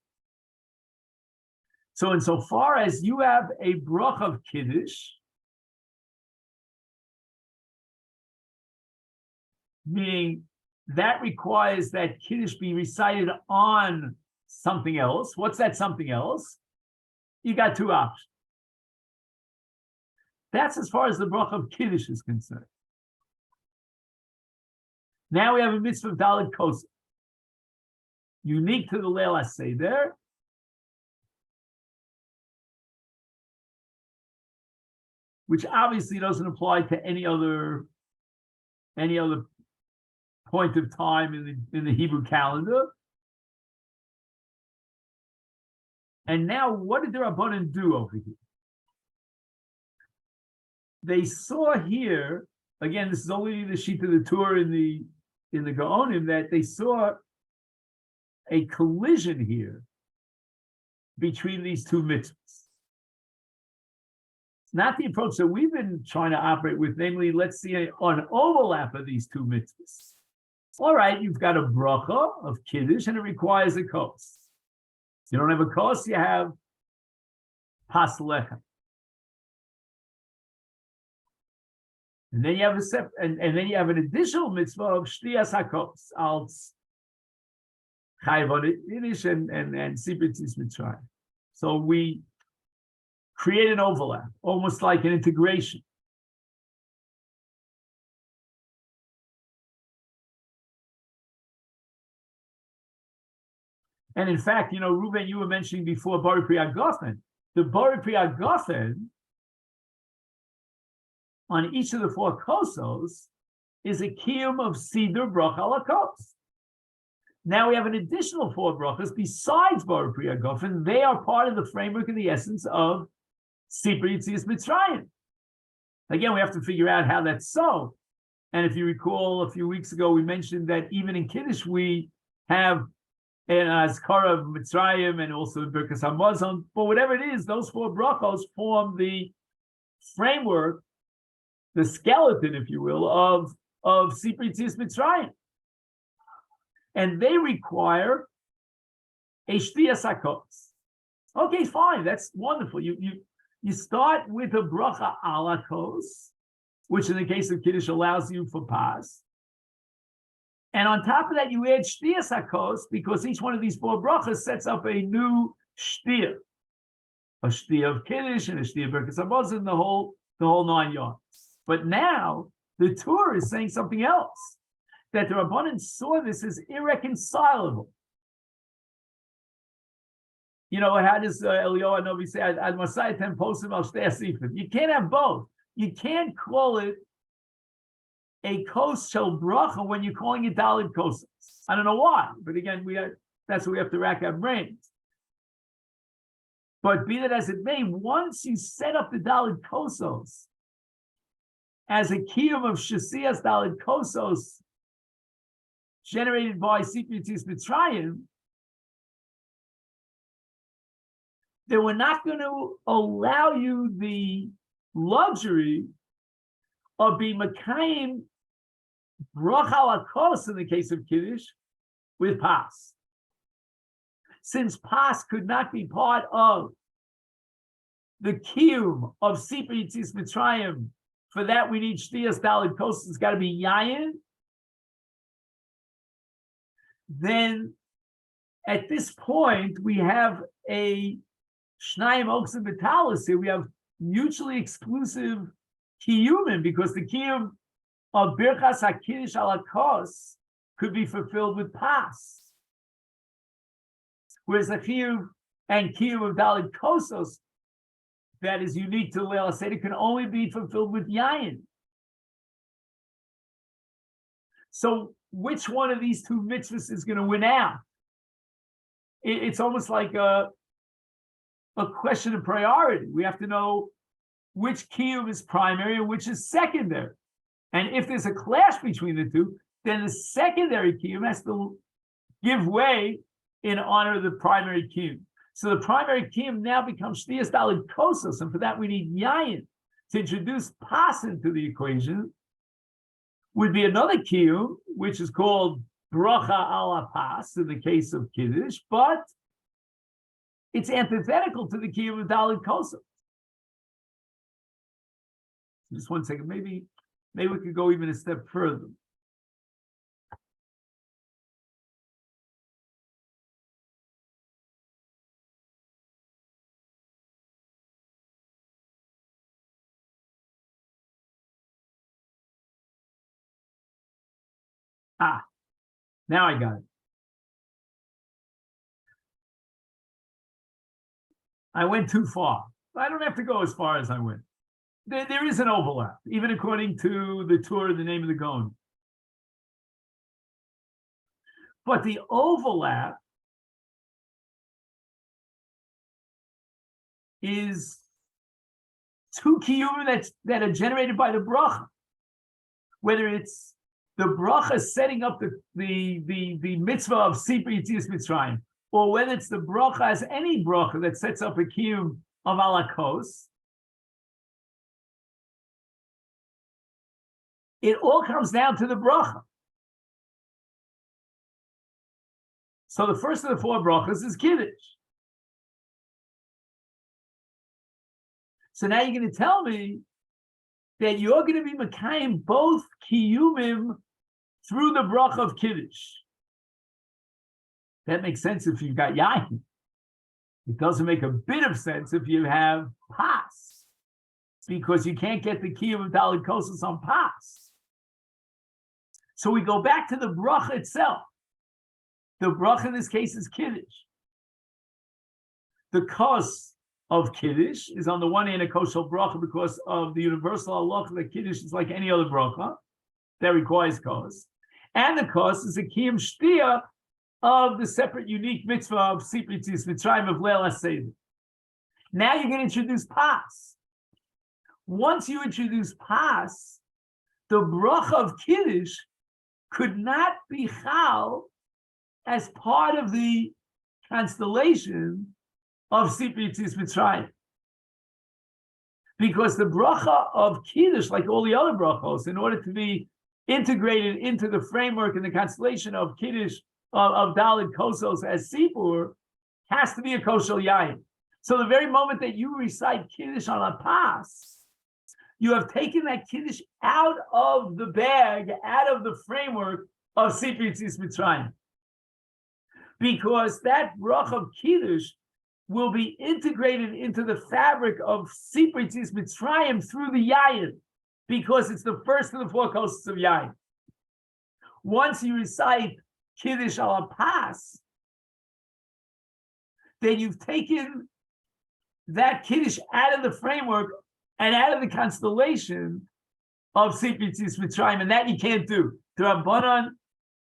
So insofar as you have a bracha of Kiddush, meaning that requires that Kiddush be recited on something else. What's that something else? You got two options. That's as far as the bracha of Kiddush is concerned. Now we have a mitzvah of Daled Kosos, unique to the Leil HaSeder. Which obviously doesn't apply to any other point of time in the Hebrew calendar. And now, what did the Rabbanan do over here? They saw here, again, this is only the sheet of the Torah in the Gaonim, that they saw a collision here between these two mitzvahs. Not the approach that we've been trying to operate with, namely, let's see an overlap of these two mitzvahs. All right, you've got a bracha of Kiddush, and it requires a kos. You don't have a kos, you have pas lechem. And then you have and then you have an additional mitzvah of shtiyas hakos, als chayvon inish and sipitzis mitzrayim. So we create an overlap, almost like an integration. And in fact, Reuven, you were mentioning before borei pri hagafen. The borei pri hagafen on each of the four kosos is a kiyum of Siddur Bracha ala Kos. Now we have an additional four brachas besides borei pri hagafen. They are part of the framework and the essence of Sipur Yitzias Mitzrayim. Again, we have to figure out how that's so. And if you recall, a few weeks ago, we mentioned that even in Kiddush, we have an Azkara of Mitzrayim and also Birkas HaMazon. But whatever it is, those four brachos form the framework, the skeleton, if you will, of Sipur Yitzias Mitzrayim. And they require a Shtiyas HaKos. Okay, fine, that's wonderful. You start with a bracha ala kos, which in the case of Kiddush allows you for pas. And on top of that, you add shtiyas hakos, because each one of these four brachas sets up a new shtiyah. A shtiyah of Kiddush and a shtiyah of Birkas HaMazon, the whole 9 yards. But now, the Torah is saying something else, that the Rabbanan saw this as irreconcilable. How does Eliyahu Hanavi say, "Ad Masai ten posim al shtei asifim"? You can't have both. You can't call it a kos shel bracha when you're calling it Daled Kosos. I don't know why, but again, that's what we have to rack our brains. But be that as it may, once you set up the Daled Kosos as a kiyum of Shasias Daled Kosos generated by Sipur Yitzias Mitzrayim, they were not going to allow you the luxury of being Makayim Bracha ala Kos in the case of Kiddush with Pas. Since Pas could not be part of the kiyum of Sipur Yitzias Mitzrayim, for that we need Shtiyas Daled Kosos, it's got to be Yayin. Then at this point we have a Shnayim Oksim Vitalis here. We have mutually exclusive kiyumin, because the kiyum of Birchas HaKiddush ala Kos could be fulfilled with Pas. Whereas the kiyum and kiyum of Daled Kosos that is unique to Leil Seder can only be fulfilled with yayin. So which one of these two mitzvahs is going to win out? It's almost like a question of priority. We have to know which kiyum is primary and which is secondary. And if there's a clash between the two, then the secondary kiyum has to give way in honor of the primary kiyum. So the primary kiyum now becomes Shtiyas Daled Kosos, and for that we need yayin. To introduce pas into the equation would be another kiyum, which is called bracha ala pas in the case of Kiddush, but it's antithetical to the kiyum of Daled Kosos. Just one second, maybe we could go even a step further. Now I got it. I went too far. I don't have to go as far as I went. There is an overlap, even according to the Torah, the name of the Gaon. But the overlap is two kiyum that are generated by the bracha. Whether it's the bracha setting up the mitzvah of Sipur Yetzias Mitzrayim, or whether it's the bracha as any bracha that sets up a kiyum of alakos, it all comes down to the bracha. So the first of the four brachas is Kiddush. So now you're going to tell me that you're going to be Mekayim both kiyumim through the bracha of Kiddush. That makes sense if you've got yayin. It doesn't make a bit of sense if you have pas, because you can't get the kiyum of Daled Kosos on pas. So we go back to the bracha itself. The bracha in this case is Kiddush. The kos of Kiddush is on the one hand a kosher bracha because of the universal halacha that Kiddush is like any other bracha that requires kos. And the kos is a kiyum shtia of the separate unique mitzvah of Sipur Yetzias Mitzrayim of Leil HaSeder. Now you're going to introduce pas. Once you introduce pas, the bracha of Kiddush could not be chal as part of the constellation of Sipur Yetzias Mitzrayim. Because the bracha of Kiddush, like all the other brachos, in order to be integrated into the framework and the constellation of Kiddush, of Daled Kosos as Sipur, has to be a kosher yayin. So the very moment that you recite Kiddush on a pas, you have taken that Kiddush out of the bag, out of the framework of Sipur Yetzias Mitzrayim. Because that bracha of Kiddush will be integrated into the fabric of Sipur Yetzias Mitzrayim through the yayin, because it's the first of the four kossos of yayin. Once you recite Kiddush al pas, then you've taken that Kiddush out of the framework and out of the constellation of Sipur Yetzias Mitzrayim, and that you can't do. The Rabbanan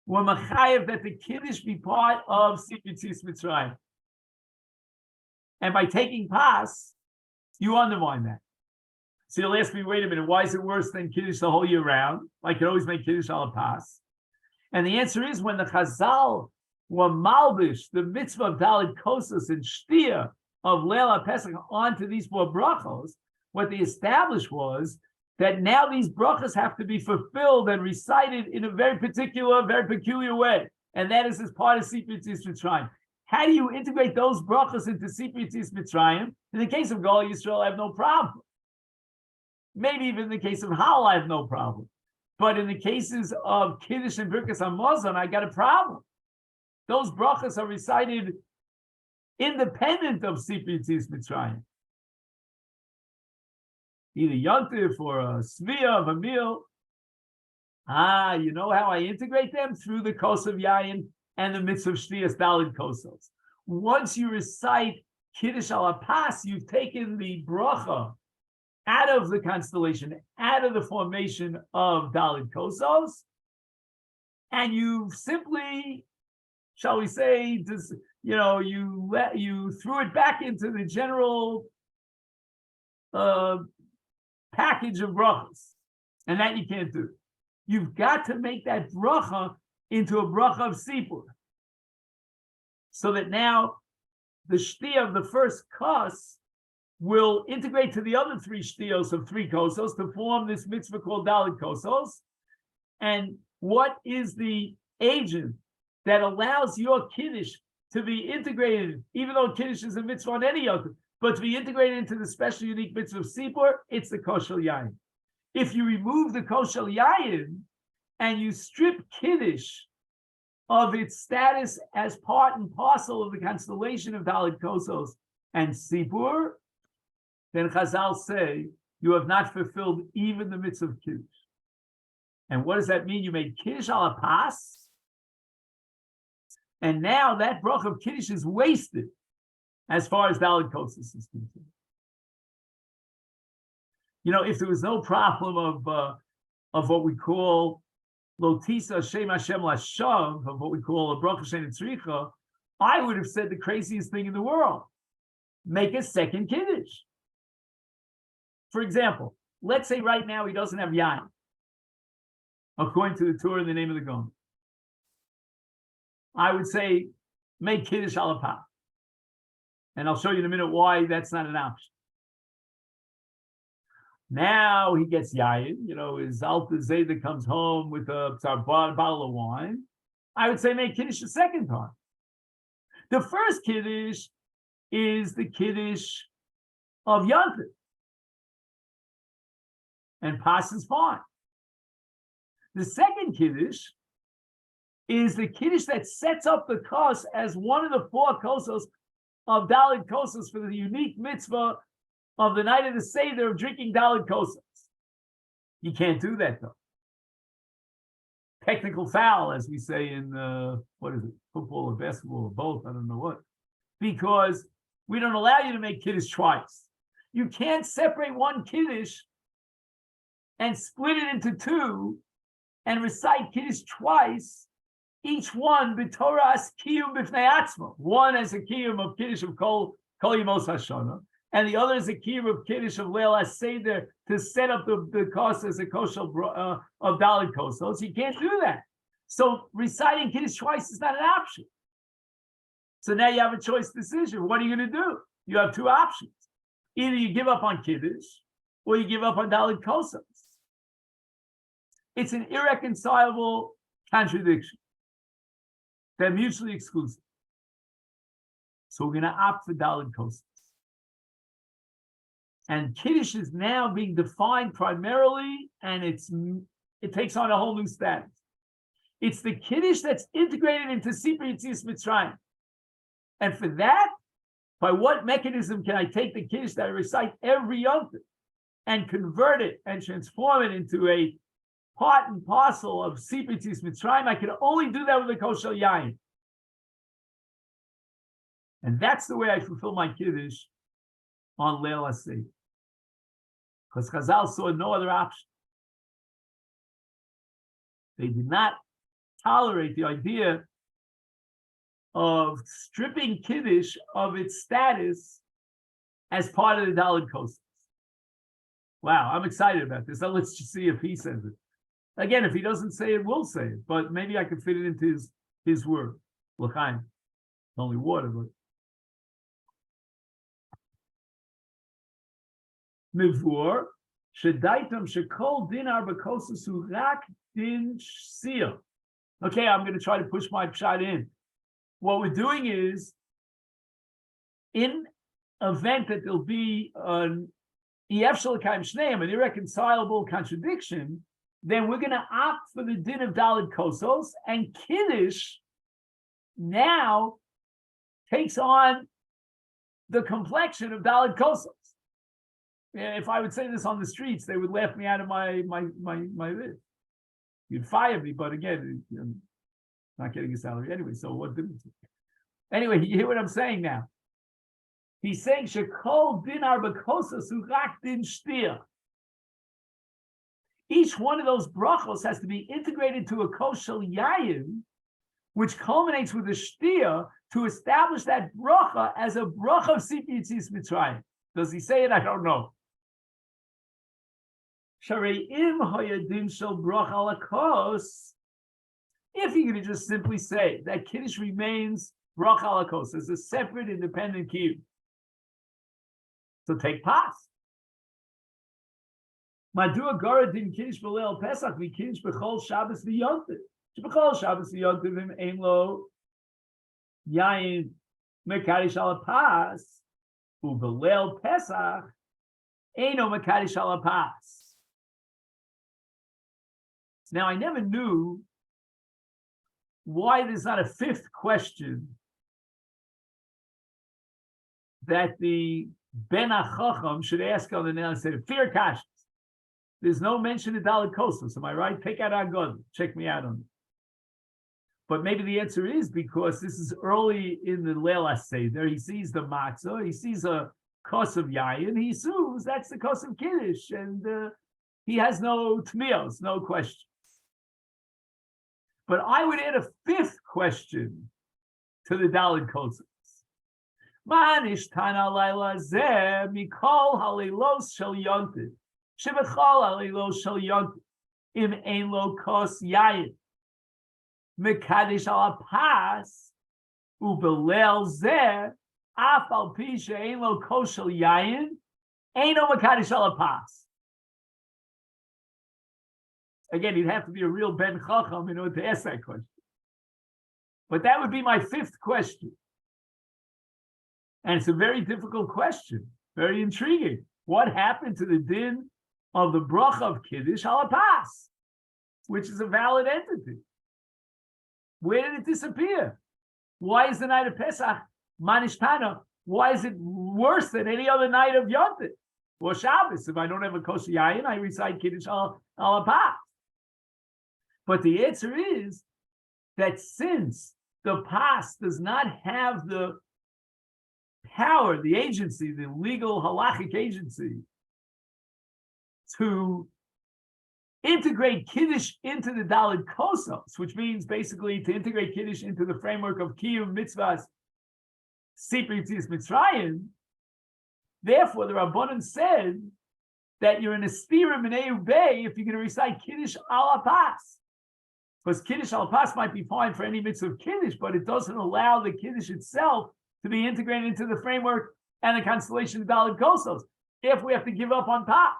were machayev that the Kiddush be part of Sipur Yetzias Mitzrayim. And by taking pas, you undermine that. So you'll ask me, wait a minute, why is it worse than Kiddush the whole year round? I could always make Kiddush al pas. And the answer is when the Chazal were malbish, the mitzvah of Daled Kosos and Shtia of Leil HaPesach onto these four brachos, what they established was that now these brachos have to be fulfilled and recited in a very particular, very peculiar way. And that is as part of Sipur Yetzias Mitzrayim. How do you integrate those brachos into Sipur Yetzias Mitzrayim? In the case of Gal Yisrael, I have no problem. Maybe even in the case of Hal, I have no problem. But in the cases of Kiddush and Birkas HaMazon, I got a problem. Those brachos are recited independent of Sipur Yetzias Mitzrayim. Either Yontif or a Svia of a meal. You know how I integrate them? Through the Kos of Yayin and the mitzvah of Shtiyas Daled Kosos. Once you recite Kiddush al Pas, you've taken the bracha out of the constellation, out of the formation of Daled Kosos, and you've simply, shall we say, you threw it back into the general package of brachas, and that you can't do. You've got to make that bracha into a bracha of sipur, so that now the shtia of the first kos will integrate to the other three shtios of three kosos to form this mitzvah called Daled Kosos. And what is the agent that allows your kiddush to be integrated, even though kiddush is a mitzvah on any other, but to be integrated into the special unique mitzvah of sipur? It's the kosher yayin. If you remove the kosher yayin and you strip kiddush of its status as part and parcel of the constellation of Daled Kosos and sipur, then Chazal say you have not fulfilled even the mitzvah of kiddush. And what does that mean? You made kiddush al pas, and now that bracha of kiddush is wasted as far as Daled Kosos is concerned. If there was no problem of what we call lotisa shem Hashem lashav, of what we call a bracha shein tzricha, I would have said the craziest thing in the world: make a second kiddush. For example, let's say right now he doesn't have yain, according to the Torah in the name of the Gom. I would say make kiddush al pas, and I'll show you in a minute why that's not an option. Now he gets yayin, his Alta Zayda comes home with a bottle of wine. I would say make kiddush a second time. The first kiddush is the kiddush of Yantiv, and pas is fine. The second kiddush is the kiddush that sets up the kos as one of the four kosos of Daled Kosos for the unique mitzvah of the night of the Seder of drinking Daled Kosos. You can't do that though. Technical foul, as we say in football or basketball or both, I don't know what, because we don't allow you to make kiddush twice. You can't separate one kiddush and split it into two and recite kiddush twice, each one b'toras kiyum b'fnei atzmo. One as a kiyum of kiddush of kol yemos hashana, and the other is a kiyum of kiddush of leil haseder to set up the kos as a kosher of Daled Kosos. You can't do that. So reciting kiddush twice is not an option. So now you have a choice decision. What are you going to do? You have two options. Either you give up on kiddush or you give up on Daled Kosos. It's an irreconcilable contradiction. They're mutually exclusive. So we're going to opt for Daled Kosos. And kiddush is now being defined primarily, and it takes on a whole new status. It's the kiddush that's integrated into Sipur Yetzias Mitzrayim. And for that, by what mechanism can I take the kiddush that I recite every Yom Tov and convert it and transform it into a part and parcel of Sipur Yetzias Mitzrayim? I can only do that with a kosher yayin. And that's the way I fulfill my kiddush on Leil HaSeder. Because Chazal saw no other option. They did not tolerate the idea of stripping kiddush of its status as part of the Daled Kosos. Wow, I'm excited about this. Now let's just see if he says it. Again, if he doesn't say it, we'll say it. But maybe I could fit it into his word. L'chaim. It's only water, but Mivur, Shedaitam Shekol Din Arba Kosos Urak Din Shia. Okay, I'm going to try to push my pshat in. What we're doing is, in event that there'll be an an irreconcilable contradiction, then we're going to opt for the din of Daled Kosos, and Kiddush now takes on the complexion of Daled Kosos. If I would say this on the streets, they would laugh me out of my lid. You'd fire me, but again, I'm not getting a salary anyway, so what difference? Anyway, you hear what I'm saying now. He's saying Shekol din arba kosos urak din shtir. Each one of those brachos has to be integrated to a koshel yayin, which culminates with a shtir to establish that bracha as a bracha of Sipri Yitzis Mitzrayim. Does he say it? I don't know. Sharei im hoyadim shel bracha ala kos. If you're going to just simply say that Kiddush remains bracha ala kos as a separate, independent kiyum, so take pas. Madua gara din Kiddush b'leil Pesach vi Kiddush b'chol Shabbos v'yontiv. B'chol Shabbos v'yontiv im ein lo yayin mekadosh ala pas u'b'leil Pesach eino mekadosh ala pas. Now I never knew why there's not a fifth question that the Ben HaChacham should ask on the now instead of fear kashas. There's no mention of Daled Kosos. Am I right? Take out our gun. Check me out on it. But maybe the answer is because this is early in the Leil Seder. He sees the matzah. He sees a kos of yayin. He assumes that's the kos of Kiddush. And he has no tmios, no questions. But I would add a fifth question to the Daled Kosos. Ma'anishtana laila zeh mikol halilos shel yontiv. Shebechol halilos shel yontiv. Im ein lo kos yayin. Mekadesh ala pas. Ubelel zeh. Af al pi she'ein lo kos shel yayin. Eino mekadesh ala pas. Again, you'd have to be a real Ben Chacham in order to ask that question. But that would be my fifth question. And it's a very difficult question, very intriguing. What happened to the din of the bracha of Kiddush ala pas, which is a valid entity? Where did it disappear? Why is the night of Pesach manishtana? Why is it worse than any other night of Yontif or Shabbos? If I don't have a kosher yayin, I recite Kiddush ala pas. But the answer is that since the pas does not have the power, the agency, the legal halachic agency to integrate Kiddush into the Daled Kosos, which means basically to integrate Kiddush into the framework of Kiyum Mitzvahs, Sipri Yitzis Mitzrayim, therefore the Rabbanan said that you're in a stira mineu bay if you're going to recite Kiddush ala pas. Because Kiddush al pas might be fine for any mitzvah of Kiddush, but it doesn't allow the Kiddush itself to be integrated into the framework and the constellation of Daled Kosos if we have to give up on pas.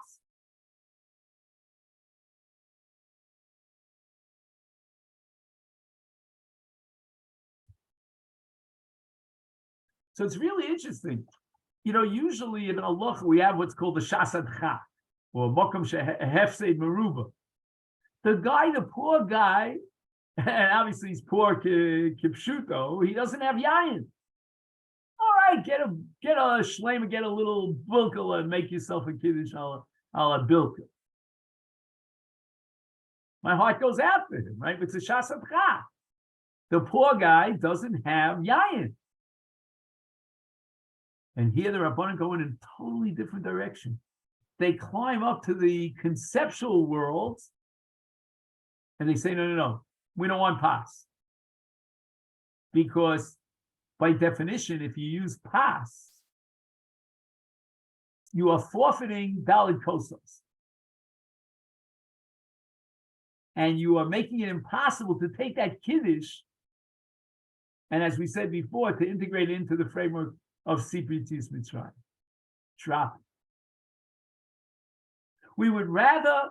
So it's really interesting. You know, usually in Allah we have what's called the Shasad Cha, or Mokum Hefsei Meruba. The guy, the poor guy, and obviously he's poor kipshuto, he doesn't have yayin. All right, get a shleima, get a little bilkala and make yourself a kiddush a la bilka. My heart goes out for him, right? It's a shasat cha. The poor guy doesn't have yayin. And here the Rabbanan go in a totally different direction. They climb up to the conceptual world and they say, no, we don't want pas. Because by definition, if you use pas, you are forfeiting Daled Kosos. And you are making it impossible to take that Kiddush, and as we said before, to integrate it into the framework of Sipri Yitzis Mitzrayim. Drop it. We would rather,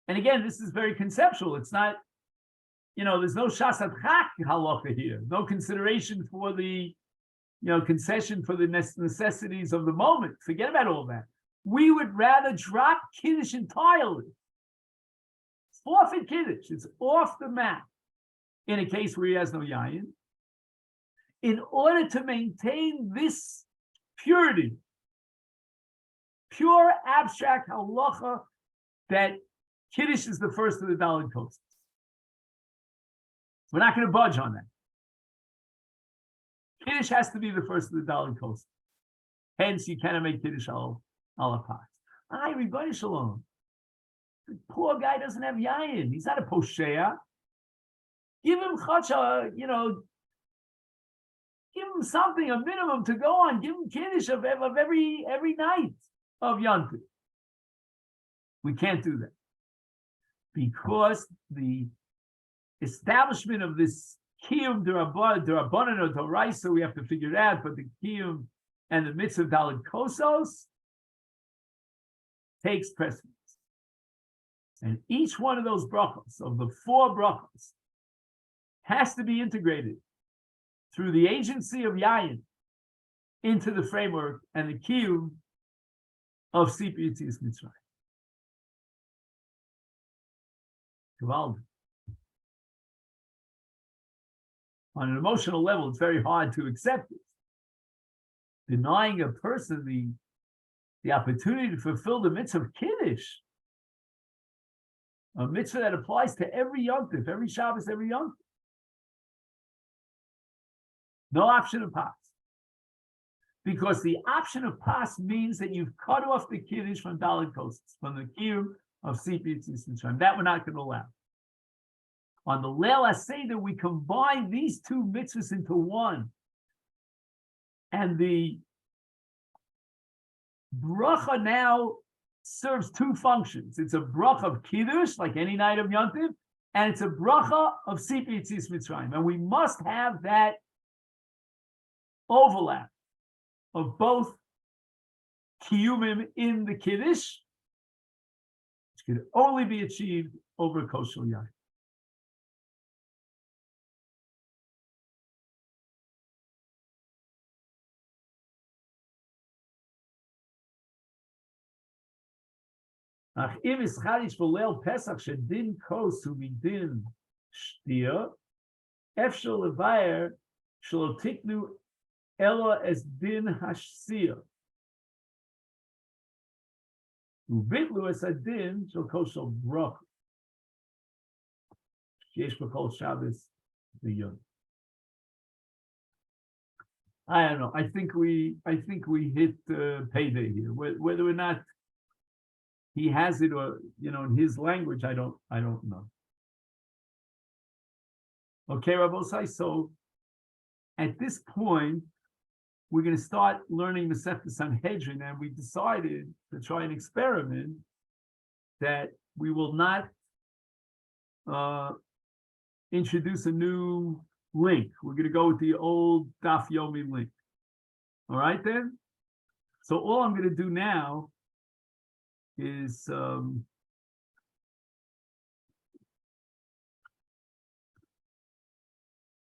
and again, this is very conceptual. It's not, there's no shasat chak halacha here, no consideration for the, concession for the necessities of the moment. Forget about all that. We would rather drop Kiddush entirely. Forfeit Kiddush. It's off the map in a case where he has no yayin, in order to maintain this purity, pure abstract halacha that Kiddush is the first of the Daled Kosos. We're not going to budge on that. Kiddush has to be the first of the Daled Kosos. Hence, you cannot make Kiddush al pas. Everybody shalom. The poor guy doesn't have yayin. He's not a poshea. Give him chacha, give him something, a minimum to go on. Give him Kiddush of every night of Yantiv. We can't do that. Because the establishment of this Kiyum D'Rabbanan or D'Oraisa, we have to figure it out, but the Kiyum and the mitzvah of Daled Kosos takes precedence. And each one of those brachos, of the 4 brachos, has to be integrated through the agency of Yayin into the framework and the Kiyum of Sipur Yetzias Mitzrayim. Gewaldig. On an emotional level, it's very hard to accept it. Denying a person the opportunity to fulfill the mitzvah of Kiddush, a mitzvah that applies to every Yontif, every Shabbos, every Yontif. No option of pas. Because the option of pas means that you've cut off the Kiddush from Daled Kosos, from the Kiyum of Sipur Yetzias Mitzrayim. That we're not going to allow. On the Leil HaSeder, we combine these 2 mitzvahs into one. And the bracha now serves 2 functions. It's a bracha of Kiddush, like any night of Yontiv, and it's a bracha of Sipur Yetzias Mitzrayim. And we must have that overlap of both kiyumim in the Kiddush, which can only be achieved over kosher yain. Ach im is chadish v'leil Pesach shedin kos u'midin shtir, efshel levayer shelo tiknu elo es din hashsir. U'vitlu es adin shel kosher brach. Yesh b'kol Shabbos v'yom. I don't know. I think we hit payday here. Whether or not he has it, or in his language, I don't know. Okay, Rabbosai. So at this point, we're going to start learning Masechta Sanhedrin, and we decided to try an experiment that we will not introduce a new link. We're going to go with the old Daf Yomi link. All right, then. So all I'm going to do now is